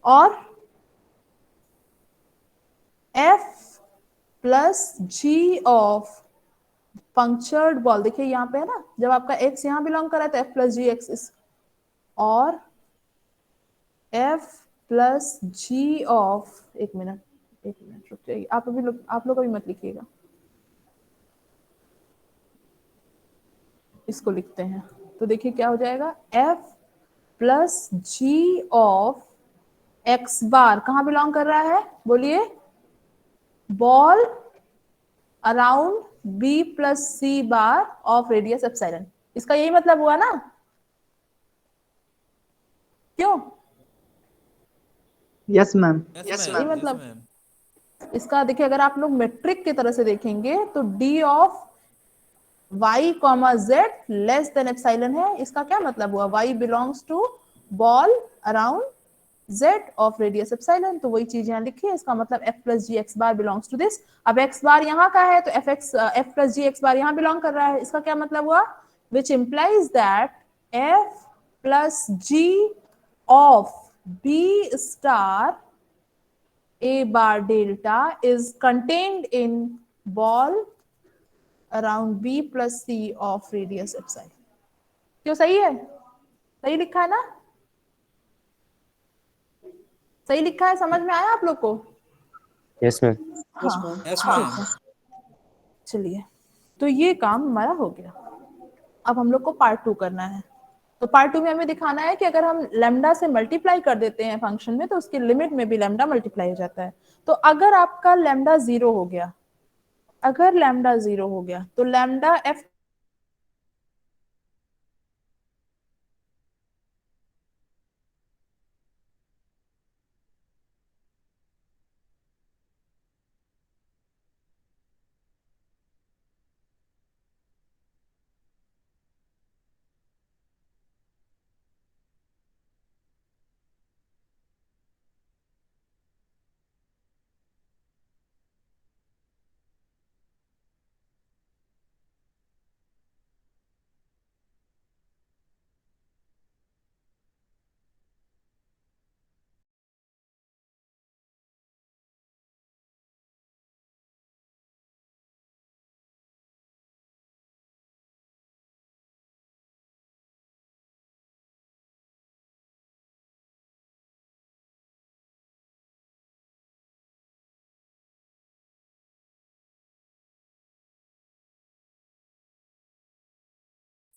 और f plus g of punctured ball, देखिए यहाँ पे है ना, जब आपका एक्स यहाँ बिलोंग कर रहा है तो एफ प्लस जी एक्स, और एफ प्लस जी ऑफ, एक मिनट रुक जाइए, आप लोग अभी मत लिखिएगा, इसको लिखते हैं। तो देखिए क्या हो जाएगा, f plus g of x bar कहाँ बिलोंग कर रहा है बोलिए, ball around b plus c bar of radius epsilon. इसका यही मतलब हुआ ना? क्यों? Yes ma'am. यही मतलब इसका देखिए, अगर आप लोग मेट्रिक की तरह से देखेंगे तो D of y comma Z less than epsilon है। इसका क्या मतलब हुआ, y belongs to ball around z of radius epsilon, तो वही चीज यहाँ लिखी है, इसका मतलब f plus G x bar belongs to this. अब x बार यहाँ का है तो f plus G x bar यहाँ बिलोंग कर रहा है, इसका क्या मतलब हुआ, which implies that f plus g of b star a bar delta is contained in ball around b plus c of radius epsilon। क्यों सही है, सही लिखा है ना, सही लिखा है, समझ में आया आप लोग को? Yes ma'am. Yes, हाँ ma'am. ठीक है, चलिए तो ये काम हमारा हो गया। अब हम लोग को पार्ट 2 करना है। तो पार्ट 2 में हमें दिखाना है कि अगर हम लैम्डा से मल्टीप्लाई कर देते हैं फंक्शन में तो उसकी लिमिट में भी लैम्डा मल्टीप्लाई हो जाता है। तो अगर आपका लैम्डा 0 हो गया, अगर लैम्डा 0 हो गया तो लैम्डा एफ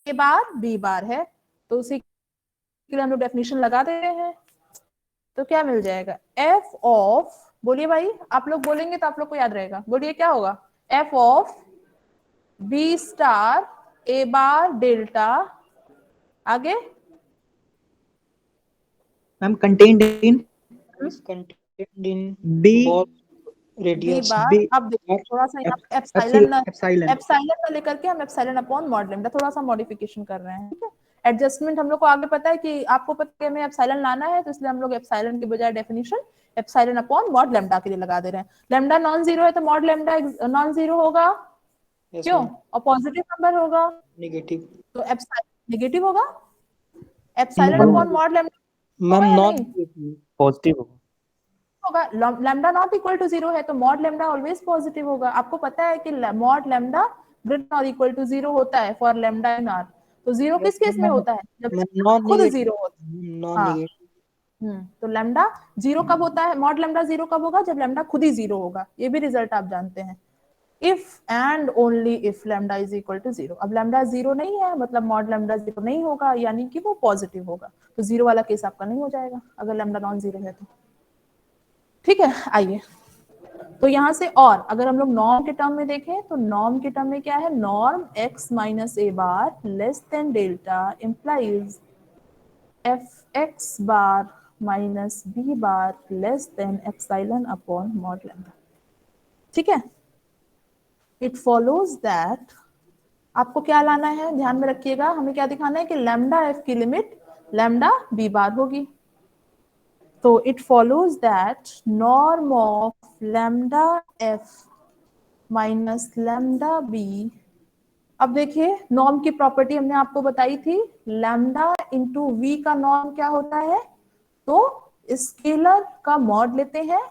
के बाद बी बार है, तो उसी के लिए हम लोग डेफिनेशन लगा दे रहे हैं। तो क्या मिल जाएगा, एफ ऑफ, बोलिए भाई, आप लोग बोलेंगे तो आप लोग को याद रहेगा, बोलिए क्या होगा, f of b star a bar delta, आगे ma'am contained in Is contained in b ball b radius bar. b अब देखिए थोड़ा सा यहाँ पे epsilon एप्सिलॉन, epsilon एप्सिलॉन ना लेकर के हम एप्सिलॉन अपॉन मॉड लैम्डा थोड़ा सा मॉडिफिकेशन कर रहे हैं, ठीक है। एडजस्टमेंट हम लोग को आगे पता है कि आपको पता है हमें एप्सिलॉन लाना है, तो इसलिए हम लोग एप्सिलॉन के बजाय definition epsilon upon mod lambda के लिए लगा दे रहे हैं। लैम्डा नॉन जीरो है तो मॉड लैम्डा नॉन जीरो होगा, Yes, क्यों, ma'am. और पॉजिटिव नंबर होगा Negative. तो एप्सिलॉन नेगेटिव होगा, epsilon No, upon mod lambda होगा ma'am, या not नहीं negative. पॉजिटिव होगा। होगा। Lambda not equal to zero है तो मॉड लैम्डा ऑलवेज पॉजिटिव होगा। आपको पता है कि मॉड लैम्डा ग्रेटर और इक्वल टू जीरो होता है फॉर लैम्डा इन आर। तो जीरो Yes, किस केस में ma'am. होता है, जब Ma'am, lambda खुद non-negative. जीरो होता है। हाँ, Non-negative. तो लैम्डा जीरो कब होता है, मॉड लैम्डा जीरो कब होगा, जब लैम्डा खुद ही जीरो होगा। ये भी रिजल्ट आप जानते हैं, if and only if lambda is equal to zero. अब लैम्डा जीरो नहीं है मतलब मॉड लैम्डा जीरो नहीं होगा, यानी कि वो पॉजिटिव होगा, तो जीरो वाला केस आपका नहीं हो जाएगा अगर लैम्डा नॉन जीरो है तो, ठीक है। आइए तो यहां से, और अगर हम लोग नॉर्म के टर्म में देखें तो नॉर्म के टर्म में क्या है, norm x minus a bar less than delta implies f x bar minus b bar less than epsilon upon mod lambda, ठीक है। इट फॉलोज दैट, आपको क्या लाना है ध्यान में रखिएगा, हमें क्या दिखाना है कि लैम्डा एफ की लिमिट लैम्डा बी बार होगी। तो it follows that norm of lambda F minus lambda B. अब देखिए नॉर्म की प्रॉपर्टी हमने आपको बताई थी, लैम्डा इंटू वी का नॉर्म क्या होता है, तो स्केलर का मॉड लेते हैं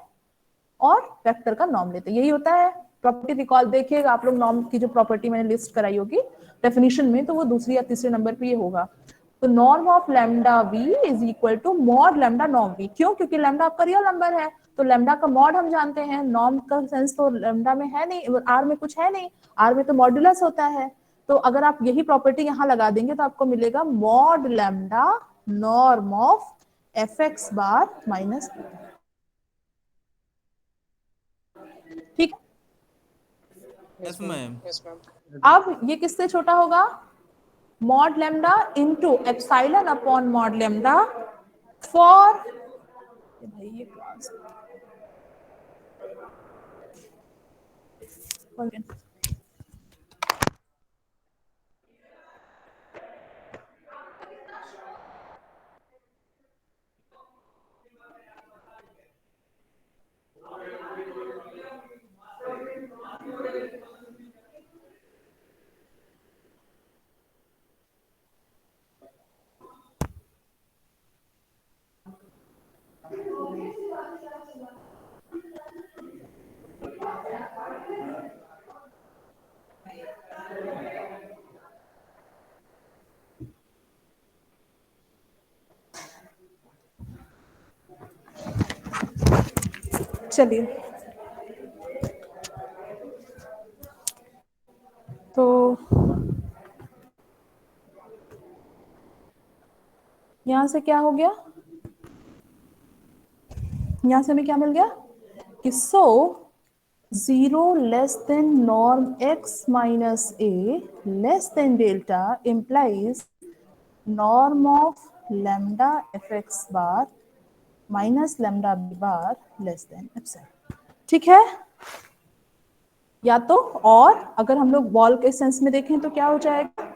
और वेक्टर का नॉर्म लेते हैं, यही होता है प्रॉपर्टी। रिकॉल देखिएगा आप लोग, नॉर्म की जो प्रॉपर्टी मैंने लिस्ट कराई होगी डेफिनेशन में, तो वो दूसरी या तीसरे नंबर पे ये होगा। तो norm of lambda V is equal to mod lambda norm V, क्यों, क्योंकि लैम्डा आपका रियल नंबर है तो लैम्डा का मॉड हम जानते हैं, नॉर्म का सेंस तो लैम्डा में है नहीं, आर में कुछ है नहीं, आर में तो मॉड्यूलस होता है। तो अगर आप यही प्रॉपर्टी यहाँ लगा देंगे तो आपको मिलेगा mod lambda norm of F x bar minus, ठीक। Yes, ma'am. Yes, ma'am. अब ये किससे छोटा होगा, mod lambda into epsilon upon mod lambda for, भाई ये क्लास चलिए, तो यहां से क्या हो गया, यहां से हमें क्या मिल गया कि सो 0 less than norm x minus a less than delta implies norm of lambda fx bar minus lambda b bar less than epsilon। ठीक है, या तो और अगर हम लोग बॉल के सेंस में देखें तो क्या हो जाएगा,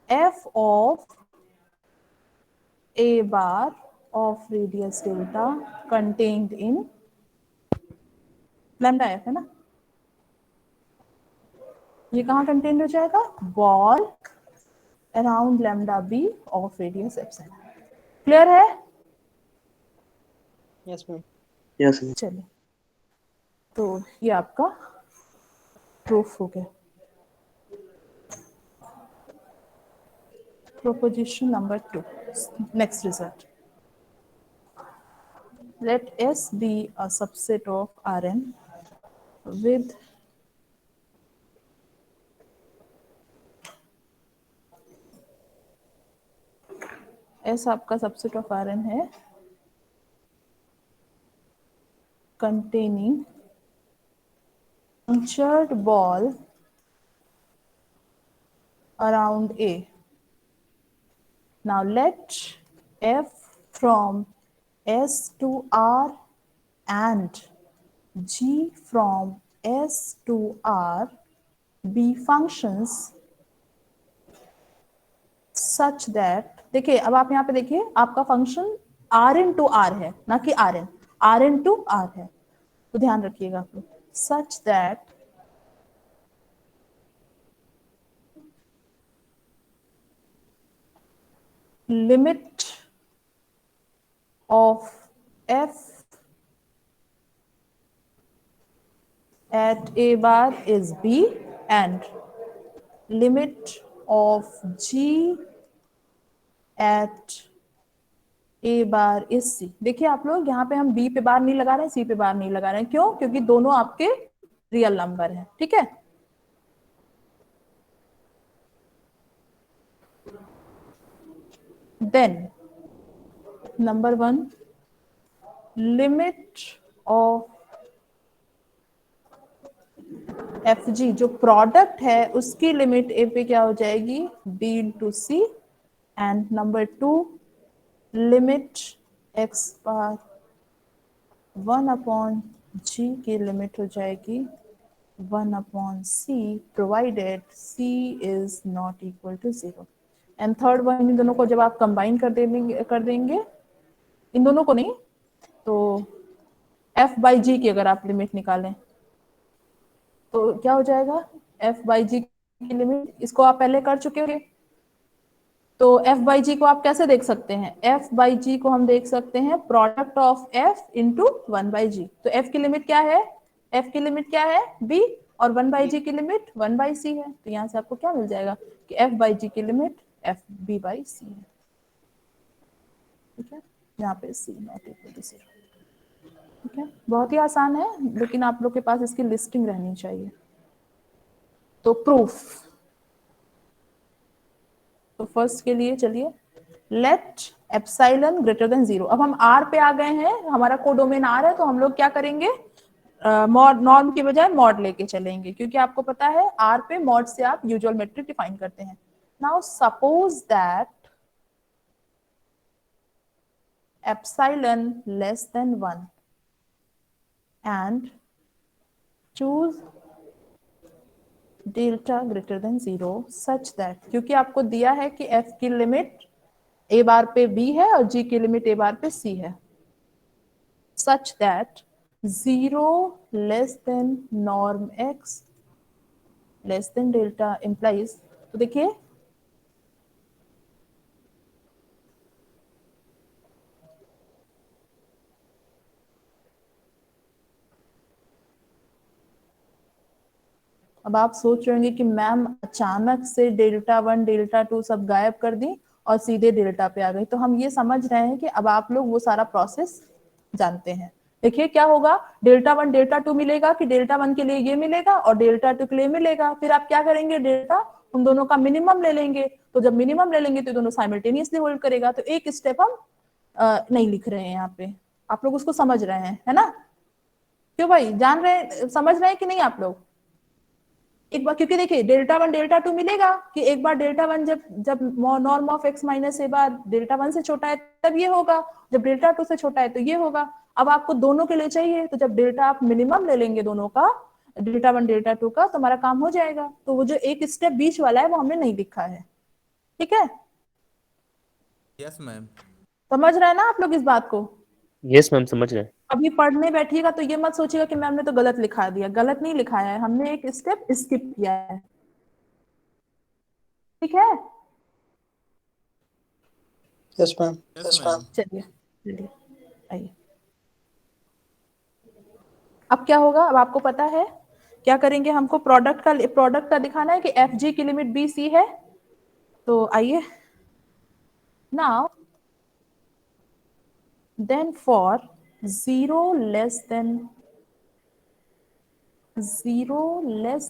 f of a bar of radius delta contained in lambda f है ना, ये कहाँ कंटेंट हो जाएगा, ball around lambda B of radius epsilon. Clear है? Yes, ma'am. Yes, ma'am. चलिए, तो ये आपका प्रूफ हो गया। Proposition number 2, next result. Let S be a subset of Rn with S आपका सबसेट ऑफ Rn है containing punctured ball around A. Now let F from S to R and G from S to R be functions such that, देखिए अब आप यहाँ पे देखिए आपका function Rn to R है ना कि Rn to R है, तो ध्यान रखिएगा आप लोग, such that limit of f at a bar is b and limit of g at a bar is c। देखिए आप लोग यहाँ पे हम b पे बार नहीं लगा रहे हैं, c पे बार नहीं लगा रहे हैं, क्यों? क्योंकि दोनों आपके रियल नंबर हैं। ठीक है, then number 1, limit of F G जो प्रोडक्ट है उसकी लिमिट ए पे क्या हो जाएगी, b into c, and number 2, limit x bar 1/g की लिमिट हो जाएगी 1/c provided c is not equal to 0। And third one, इन दोनों को जब आप कंबाइन कर देंगे इन दोनों को नहीं, तो f/g की अगर आप लिमिट निकालें तो क्या हो जाएगा, f/g की लिमिट, इसको आप पहले कर चुके होंगे, तो f/g को आप कैसे देख सकते हैं, f/g को हम देख सकते हैं product of f into 1/g। तो f की लिमिट क्या है, f की लिमिट क्या है, b, और 1/g की लिमिट 1/c है, तो यहाँ से आपको क्या मिल जाएगा कि f/g की लिमिट fb/c है। ठीक है, यहाँ पे c नॉट इक्वल टू 0। ठीक है, बहुत ही आसान है, लेकिन आप लोग के पास इसकी लिस्टिंग रहनी चाहिए। तो प्रूफ, तो फर्स्ट के लिए चलिए, लेट एप्सिलॉन ग्रेटर देन 0। अब हम r पे आ गए हैं, हमारा कोडोमेन r है, तो हम लोग क्या करेंगे, मॉड, नॉर्म की बजाय मॉड लेके चलेंगे, क्योंकि आपको पता है r पे मॉड से आप यूजुअल मेट्रिक डिफाइन करते हैं। Now suppose that epsilon less than 1 and choose delta greater than 0 such that, क्योंकि आपको दिया है कि f की लिमिट a बार पे b है और g की लिमिट a बार पे c है, such that 0 less than norm x less than delta implies, तो देखिए अब आप सोच रहे होंगे कि मैम अचानक से डेल्टा 1 डेल्टा 2 सब गायब कर दी और सीधे डेल्टा पे आ गई, तो हम ये समझ रहे हैं कि अब आप लोग वो सारा प्रोसेस जानते हैं। देखिए क्या होगा, डेल्टा 1 डेल्टा 2 मिलेगा कि डेल्टा 1 के लिए ये मिलेगा और डेल्टा 2 के लिए मिलेगा। फिर आप क्या करेंगे, डेल्टा उन दोनों का मिनिमम ले लेंगे। तो जब मिनिमम ले लेंगे तो दोनों साइमल्टेनियसली होल्ड करेगा। तो एक स्टेप हम नहीं लिख रहे हैं यहाँ पे, आप लोग उसको समझ रहे हैं, है ना? क्यों भाई, जान रहे हैं, समझ रहे हैं कि नहीं आप लोग? एक बार, क्योंकि देखिए डेल्टा 1 डेल्टा 2 मिलेगा कि एक बार डेल्टा 1 जब जब norm of x minus a bar delta 1 से छोटा है तब ये होगा, जब डेल्टा 2 से छोटा है तो ये होगा। अब आपको दोनों के लिए चाहिए, तो जब डेल्टा आप मिनिमम ले लेंगे दोनों का, डेल्टा 1 डेल्टा 2 का, तो हमारा काम हो जाएगा। तो वो जो एक स्टेप बीच वाला है वो हमने नहीं लिखा है, ठीक है? Yes ma'am. समझ रहे हैं ना आप लोग इस बात को? यस मैम, समझ रहे हैं। अभी पढ़ने बैठिएगा तो ये मत सोचिएगा कि मैम ने तो गलत लिखा दिया, गलत नहीं लिखा है, हमने एक स्टेप स्किप किया है, ठीक है? Yes, ma'am. Yes ma'am. चलिए चलिए आइए, अब क्या होगा, अब आपको पता है क्या करेंगे, हमको प्रोडक्ट का दिखाना है कि एफ जी की लिमिट बी सी है। तो आइए, now then for 0 less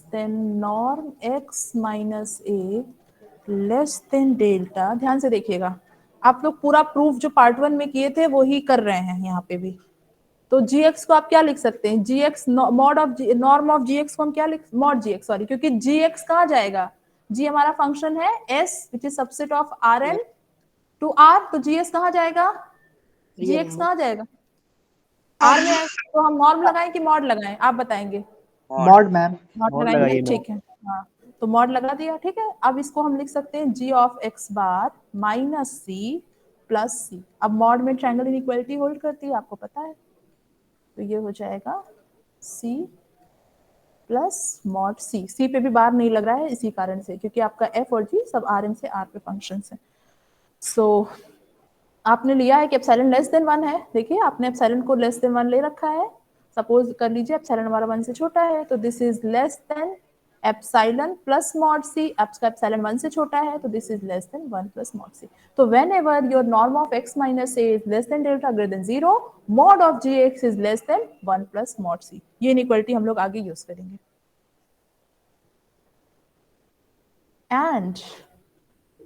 than norm x minus A less than delta, ध्यान से देखिएगा, आप लोग पूरा प्रूफ जो पार्ट 1 में किए थे वो ही कर रहे हैं यहाँ पे भी। तो gx को आप क्या लिख सकते हैं, gx mod of norm of gx को हम क्या लिख, मॉड gx, सॉरी, क्योंकि gx कहाँ जाएगा, g हमारा फंक्शन है s which is subset of rn to r, तो gs कहाँ जाएगा, gx कहाँ जाएगा, r में आएगा। तो हम नॉर्म लगाएं कि मॉड लगाएं, आप बताएंगे? Mod ma'am. मॉड मॉड लगाएंगे, लगाइए ठीक है, हाँ, तो मॉड लगा दिया, ठीक है। अब इसको हम लिख सकते हैं g of x bar minus c plus c. अब मॉड में ट्रायंगल इनइक्वालिटी होल्ड करती है, आपको पता है, तो ये हो जाएगा c plus mod c। c पे भी बार नहीं लग रहा है इसी कारण से, क्योंकि आपका f और g सब rn से r पे फंक्शन है। सो आपने लिया है कि एप्सिलॉन लेस देन 1 है, देखिए आपने एप्सिलॉन को लेस देन 1 ले रखा है। सपोज कर लीजिए एप्सिलॉन हमारा 1 से छोटा है, तो this is less than epsilon plus mod c. आपका एप्सिलॉन 1 से छोटा है तो this is less than 1 plus mod c. तो whenever your norm of x minus a is less than delta greater than 0, mod of gx is less than 1 plus mod सी। ये inequality हम लोग आगे यूज करेंगे। And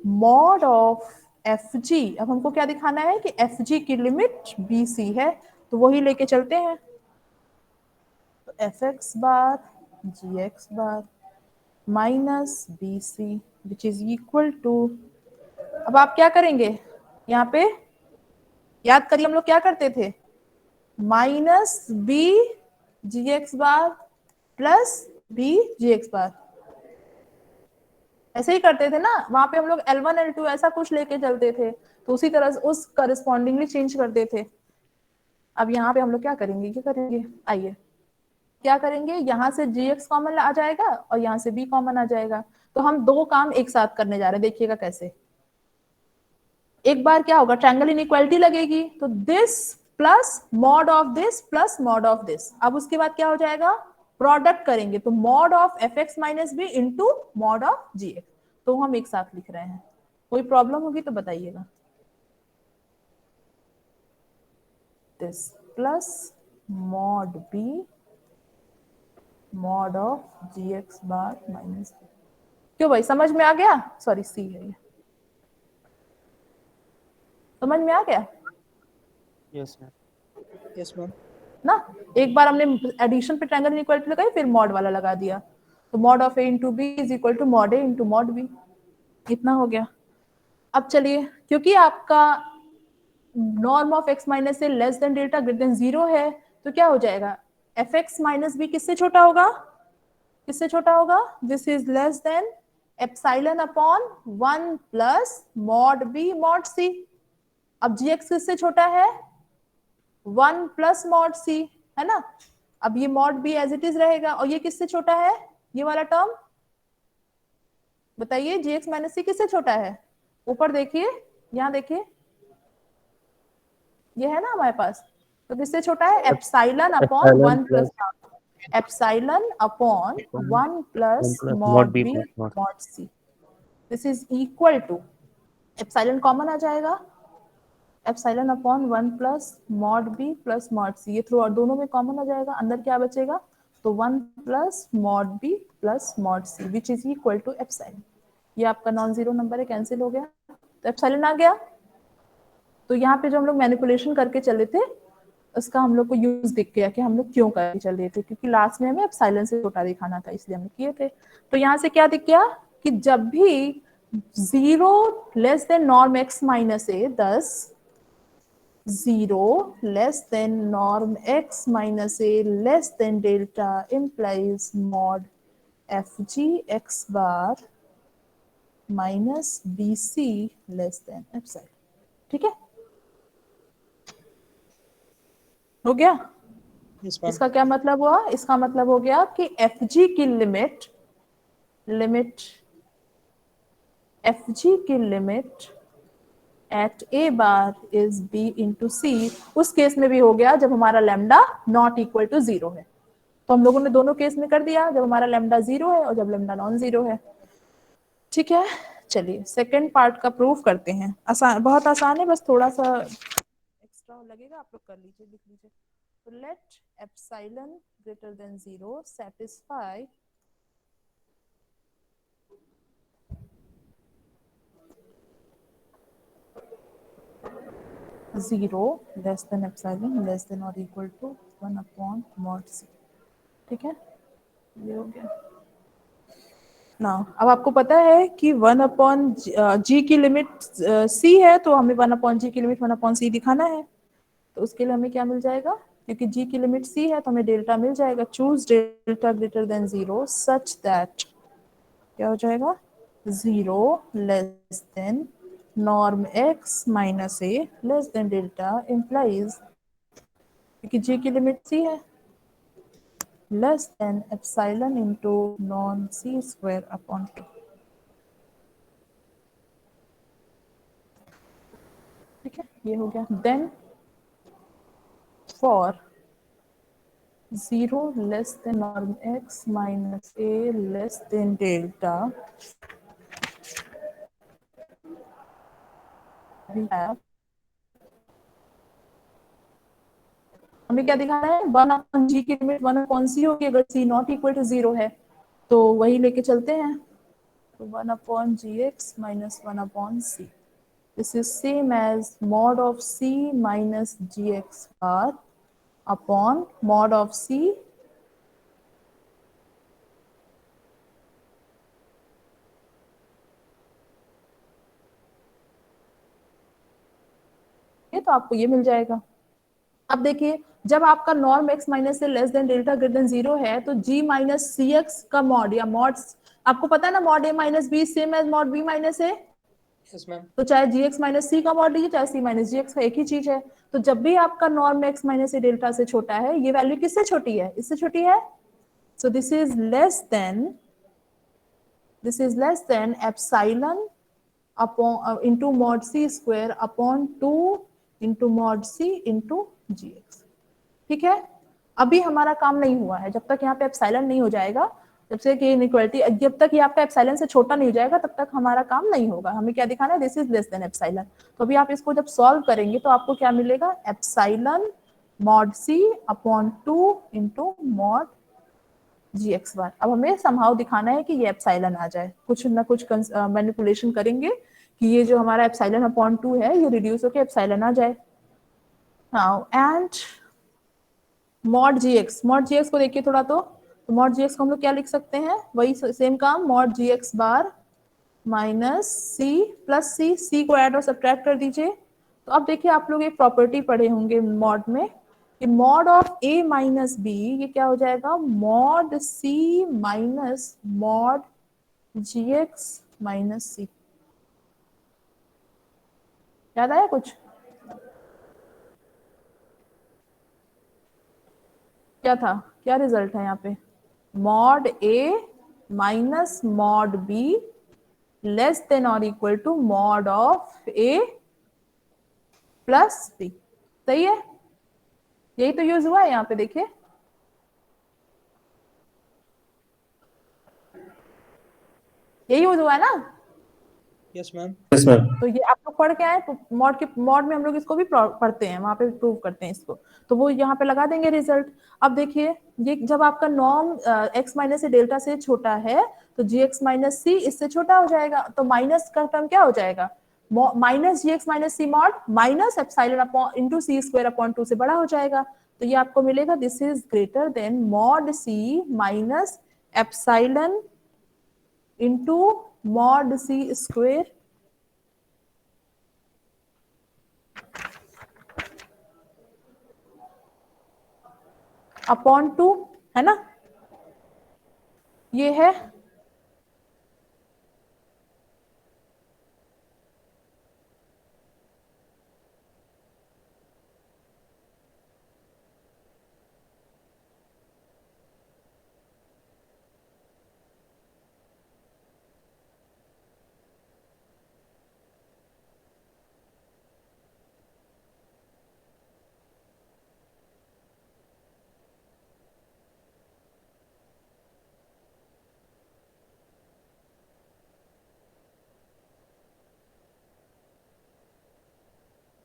mod of F g, अब हमको क्या दिखाना है कि एफ जी की लिमिट बी सी है, तो वही लेके चलते हैं। तो F x bar G x bar minus B C which is equal to, अब आप क्या करेंगे यहाँ पे, याद करिए हम लोग क्या करते थे, माइनस बी जी एक्स बार प्लस बी जी एक्स बार, ऐसे ही करते थे ना, वहां पे हम लोग L1 L2 ऐसा कुछ लेके चलते थे, तो उसी तरह से उस करस्पॉन्डिंगली चेंज करते थे। अब यहाँ पे हम लोग क्या करेंगे, क्या करेंगे, आइए क्या करेंगे, यहाँ से gx कॉमन आ जाएगा और यहाँ से b कॉमन आ जाएगा। तो हम दो काम एक साथ करने जा रहे हैं, देखिएगा कैसे। एक बार क्या होगा, ट्रायंगल इनइक्वालिटी लगेगी, तो this plus mod of this plus mod of this. अब उसके बाद क्या हो जाएगा, प्रोडक्ट करेंगे, तो mod of F X minus B into mod of ji X. तो हम एक साथ लिख रहे हैं, कोई प्रॉब्लम होगी तो बताइएगा। This plus mod B mod of ji x bar minus B. क्यों भाई, समझ में आ गया? सॉरी सी है ये, समझ में आ गया? Yes ma'am. Yes, ma'am. ना, एक बार हमने एडिशन पे ट्रायंगल इनइक्वालिटी लगाई, फिर मॉड वाला लगा दिया, तो mod of A into B is equal to mod A into mod B, इतना हो गया। अब चलिए, क्योंकि आपका norm of x minus A less than delta greater than 0 है, तो क्या हो जाएगा, एफ एक्स माइनस बी किससे छोटा होगा, किससे छोटा होगा, this is less than epsilon upon 1 plus mod B mod C. अब जी एक्स किससे छोटा है, 1 प्लस मॉड सी, है ना। अब ये mod B as it is रहेगा, और ये किससे छोटा है, ये वाला टर्म बताइए, जी एक्स माइनस सी किससे छोटा है, ऊपर देखिए, यहाँ देखिए, ये है ना हमारे पास, तो किससे छोटा है, epsilon upon 1 plus epsilon upon 1 plus mod B mod C. This is equal to, epsilon common आ जाएगा, epsilon upon 1 plus mod B plus mod सी, ये थ्रू और दोनों में कॉमन हो जाएगा, अंदर क्या बचेगा, तो 1 plus mod B plus mod C which is equal to epsilon. ये आपका नॉन जीरो नंबर है, कैंसिल हो गया, तो एप्सिलॉन आ गया। तो यहाँ पे जो हम लोग मैनिपुलेशन करके चले थे उसका हम लोग को यूज दिख गया कि हम लोग क्यों करके चल रहे थे, क्योंकि लास्ट में हमें एप्सिलॉन से छोटा दिखाना था इसलिए हम किए थे। तो यहाँ से क्या दिख गया कि जब भी 0 less than norm x minus A, दस 0 less than norm x minus a less than delta implies mod fg x bar minus bc less than epsilon। ठीक है, हो गया। Yes, ma'am. इसका क्या मतलब हुआ, इसका मतलब हो गया कि fg की लिमिट fg की limit at A bar is B into C, उस केस में भी हो गया जब हमारा लैम्डा नॉट इक्वल टू 0 है। तो हम लोगों ने दोनों केस में कर दिया, जब हमारा लैम्डा 0 है और जब लैम्डा नॉन 0 है। ठीक है, चलिए सेकंड पार्ट का प्रूफ करते हैं। आसान, बहुत आसान है, बस थोड़ा सा एक्स्ट्रा लगेगा, आप लोग कर लीजिए, लिख लीजिए। तो let epsilon greater than 0 satisfy zero less than epsilon less than और equal to 1 upon mod C. ठीक है, ये हो गया ना। अब आपको पता है कि 1 अपॉन जी की लिमिट सी है, तो हमें 1 अपॉन जी की लिमिट 1 अपॉन सी दिखाना है। तो उसके लिए हमें क्या मिल जाएगा, क्योंकि जी की लिमिट सी है तो हमें डेल्टा मिल जाएगा। Choose delta greater than 0 such that क्या हो जाएगा, 0 less than norm x minus A less than delta implies, क्योंकि जी की लिमिट सी है, less than epsilon into non C square upon 2। ठीक है, ये हो गया। Then for 0 less than norm x minus A less than delta we have, हमें क्या दिखाना है, 1 अपॉन जी की लिमिट 1 अपॉन सी होगी अगर सी नॉट इक्वल टू 0 है, तो वही लेके चलते हैं। तो 1 upon G x minus 1 upon C, this is same as mod of C minus G x bar upon mod of C तो आपको ये मिल जाएगा। अब देखिए, जब आपका नॉर्म x माइनस से less than delta greater than 0 है, तो g माइनस सी एक्स का मॉड या मॉड, आपको पता है ना, mod a minus B same as mod b minus A. Yes, ma'am. तो चाहे जी एक्स माइनस सी का मॉड लीजिए, चाहे सी माइनस जी एक्स का, एक ही चीज है। तो जब भी आपका नॉर्म x माइनस ए डेल्टा से छोटा है, ये वैल्यू किससे छोटी है, इससे छोटी है। So this is less than epsilon upon into mod C square upon 2 into mod C into G X. ठीक है, अभी हमारा काम नहीं हुआ है, जब तक यहाँ पे एप्सिलॉन नहीं हो जाएगा, जब से कि इनइक्वालिटी, जब तक ये आपका एप्सिलॉन से छोटा नहीं हो जाएगा तब तक हमारा काम नहीं होगा। हमें क्या दिखाना है, this is less than epsilon. तो अभी आप इसको जब सॉल्व करेंगे तो आपको क्या मिलेगा, epsilon mod C upon 2 into mod G x bar. अब हमें समहाउ दिखाना है कि ये एप्सिलॉन आ जाए, कुछ ना कुछ मैनिपुलेशन करेंगे कि ये जो हमारा एप्सिलॉन अपॉन 2 है ये रिड्यूस होकर एप्सिलॉन आ जाए। Now and mod G x को देखिए थोड़ा, तो मॉड जी एक्स को हम लोग क्या लिख सकते हैं, वही सेम काम, mod G x bar minus c plus सी, सी को ऐड और सब्ट्रैक्ट कर दीजिए। तो अब देखिए, आप लोग एक प्रॉपर्टी पढ़े होंगे मॉड में कि mod of A minus B, ये क्या हो जाएगा, mod C minus mod G x minus C. याद आया कुछ, क्या था, क्या रिजल्ट है यहाँ पे, mod A minus mod B less than और equal to mod of A plus B. सही है, यही तो यूज हुआ है यहाँ पे, देखिए यही यूज हुआ है ना। Yes, ma'am. Yes, ma'am. तो ये आप लोग पढ़ के आए, मॉड में हम लोग इसको भी पढ़ते हैं, वहां पे प्रूव करते हैं इसको, तो वो यहाँ पे लगा देंगे रिजल्ट। अब देखिए ये जब आपका नॉर्म x माइनस से डेल्टा से छोटा है तो gx माइनस सी इससे छोटा हो जाएगा, तो माइनस का टर्म क्या हो जाएगा, minus gx minus C mod minus epsilon upon into C square upon 2 से बड़ा हो जाएगा। तो ये आपको मिलेगा this is greater than mod C minus epsilon into mod C square upon 2, है ना, ये है।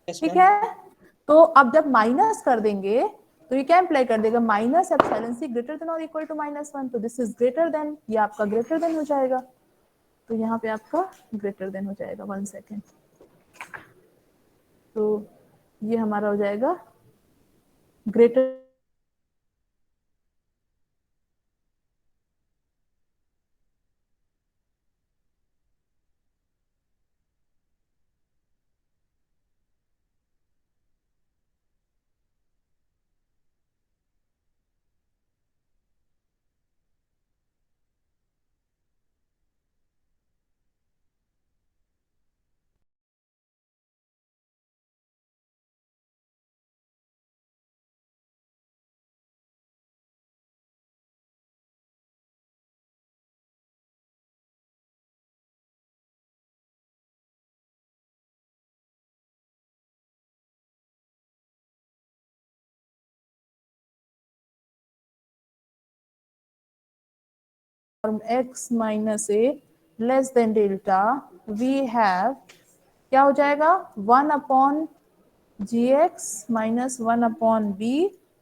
Yes, ठीक ma'am. है, तो अब जब माइनस कर देंगे तो ये क्या इम्प्लाई कर देगा, माइनस एप्सिलॉन सी ग्रेटर देन और इक्वल टू -1, तो दिस इज ग्रेटर देन, ये आपका ग्रेटर देन हो जाएगा, तो यहाँ पे आपका ग्रेटर देन हो जाएगा। 1 सेकेंड, तो ये हमारा हो जाएगा greater x minus A less than delta, we have क्या हो जाएगा 1 upon gx minus 1 upon b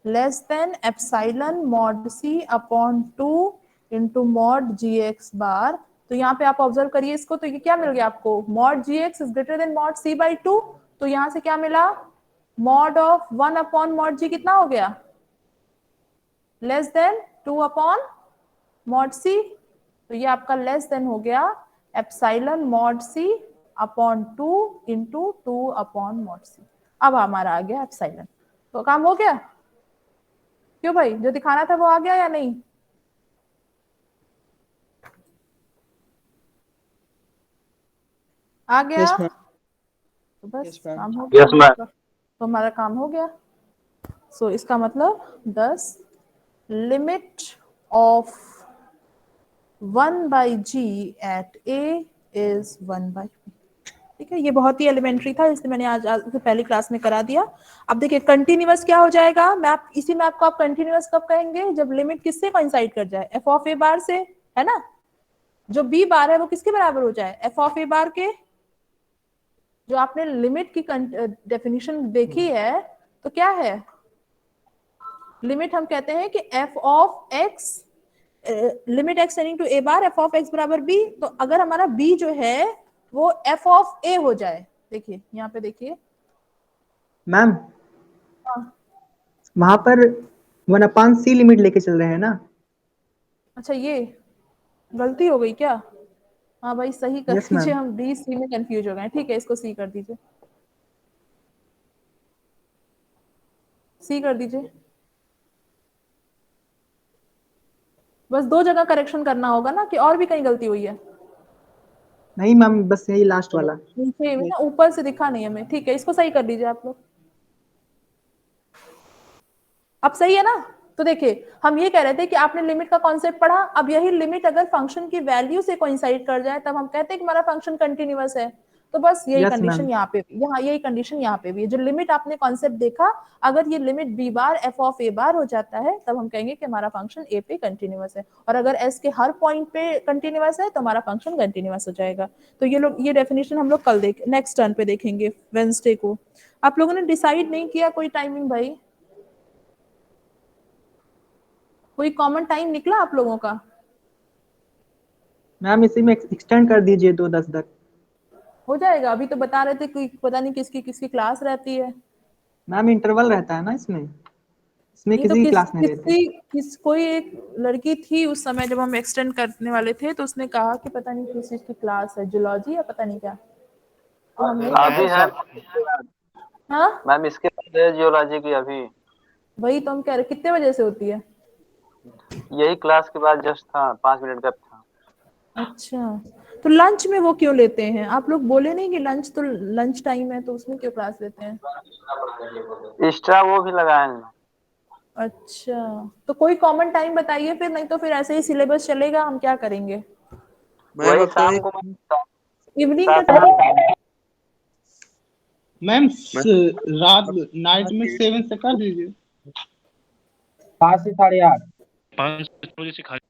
less than epsilon mod c upon 2 into mod gx bar. तो यहाँ पे आप ऑब्जर्व करिए इसको, तो ये क्या मिल गया आपको, mod gx is greater than mod c by 2, तो यहाँ से क्या मिला, mod of 1 upon mod g कितना हो गया, less than 2 upon mod c, तो ये आपका लेस देन हो गया epsilon mod c upon 2 into 2 upon mod c। अब हमारा आ गया एप्सिलॉन, तो काम हो गया, क्यों भाई, जो दिखाना था वो आ गया या नहीं, आ गया। Yes, ma'am. तो बस Yes, ma'am. काम हो गया। Yes, ma'am. तो हमारा काम हो गया। सो इसका मतलब 10 limit of 1 by G at A is 1 by B. ठीक है, ये बहुत ही एलिमेंट्री था, इसलिए मैंने आज पहली क्लास में करा दिया। अब देखिए कंटिन्यूअस क्या हो जाएगा, मैं इसी में आपको आप कंटिन्यूअस कब कहेंगे, जब लिमिट किससे कोइंसाइड कर जाए, एफ ऑफ ए बार से, है ना, जो बी बार है वो किसके बराबर हो जाए, एफ ऑफ ए बार के। जो आपने लिमिट की डेफिनेशन देखी है तो क्या है, लिमिट हम कहते हैं कि F of X, limit X tending to A बार एफ ऑफ एक्स बराबर बी। तो अगर हमारा बी जो है वो एफ ऑफ ए हो जाए, देखिए यहाँ पे देखिए मैम वहां पर 1/c लिमिट लेके चल रहे हैं ना। अच्छा ये गलती हो गई क्या, हाँ भाई सही कर Yes, दीजिए, ma'am. हम डी सी में कंफ्यूज हो गए, ठीक है इसको सी कर दीजिए, सी कर दीजिए, बस 2 जगह करेक्शन करना होगा ना, कि और भी कहीं गलती हुई है, नहीं मैम, बस यही लास्ट वाला। नीचे में ना, ऊपर से दिखा नहीं हमें, ठीक है इसको सही कर दीजिए आप लोग, अब सही है ना। तो देखिए हम ये कह रहे थे कि आपने लिमिट का कॉन्सेप्ट पढ़ा, अब यही लिमिट अगर फंक्शन की वैल्यू से कोइंसाइड कर जाए तब हम कहते हैं कि हमारा फंक्शन कंटिन्यूअस है। तो बस यही Yes, कंडीशन ma'am. यहाँ पे यहाँ यही कंडीशन यहाँ पे भी है। जो लिमिट आपने कॉन्सेप्ट देखा, अगर ये limit b bar f of a बार हो जाता है तब हम कहेंगे कि हमारा फंक्शन a पे कंटिन्यूअस है, और अगर s के हर पॉइंट पे कंटिन्यूअस है तो हमारा फंक्शन कंटिन्यूअस हो जाएगा। तो ये डेफिनेशन हम लोग कल नेक्स्ट टर्न पे देखेंगे, वेंसडे को। आप लोगों ने डिसाइड नहीं किया कोई टाइमिंग भाई? कोई कॉमन टाइम निकला आप लोगों का? मैम इसी में एक्सटेंड कर दीजिए 2:10 तक। हो जाएगा। अभी तो बता रहे थे कोई पता नहीं किसकी क्लास रहती है। मैम इंटरवल रहता है ना इसमें नहीं तो किसी की क्लास नहीं रहती। कोई एक लड़की थी उस समय जब हम एक्सटेंड करने वाले थे, तो उसने कहा कि पता नहीं किस चीज की क्लास है, जूलॉजी या पता नहीं क्या। तो हम नहीं अभी है हाँ मैम, इसके बाद है जियोलॉजी की अभी। वही तो हम कह रहे, कितने बजे से होती है? यही क्लास के बाद जस्ट था, 5 मिनट का था। अच्छा, तो लंच में वो क्यों लेते हैं? आप लोग बोले नहीं कि लंच टाइम है तो उसमें क्यों क्लास लेते हैं? एक्स्ट्रा वो भी लगाए हैं। अच्छा, तो कोई कॉमन टाइम बताइए फिर, नहीं तो फिर ऐसे ही सिलेबस चलेगा, हम क्या करेंगे? मैम वही अब तो शाम को इवनिंग का सात- टाइम? मैम रात नाइट में 7 से कर दीजिए। 5 से 8:30। 5 बजे से खाली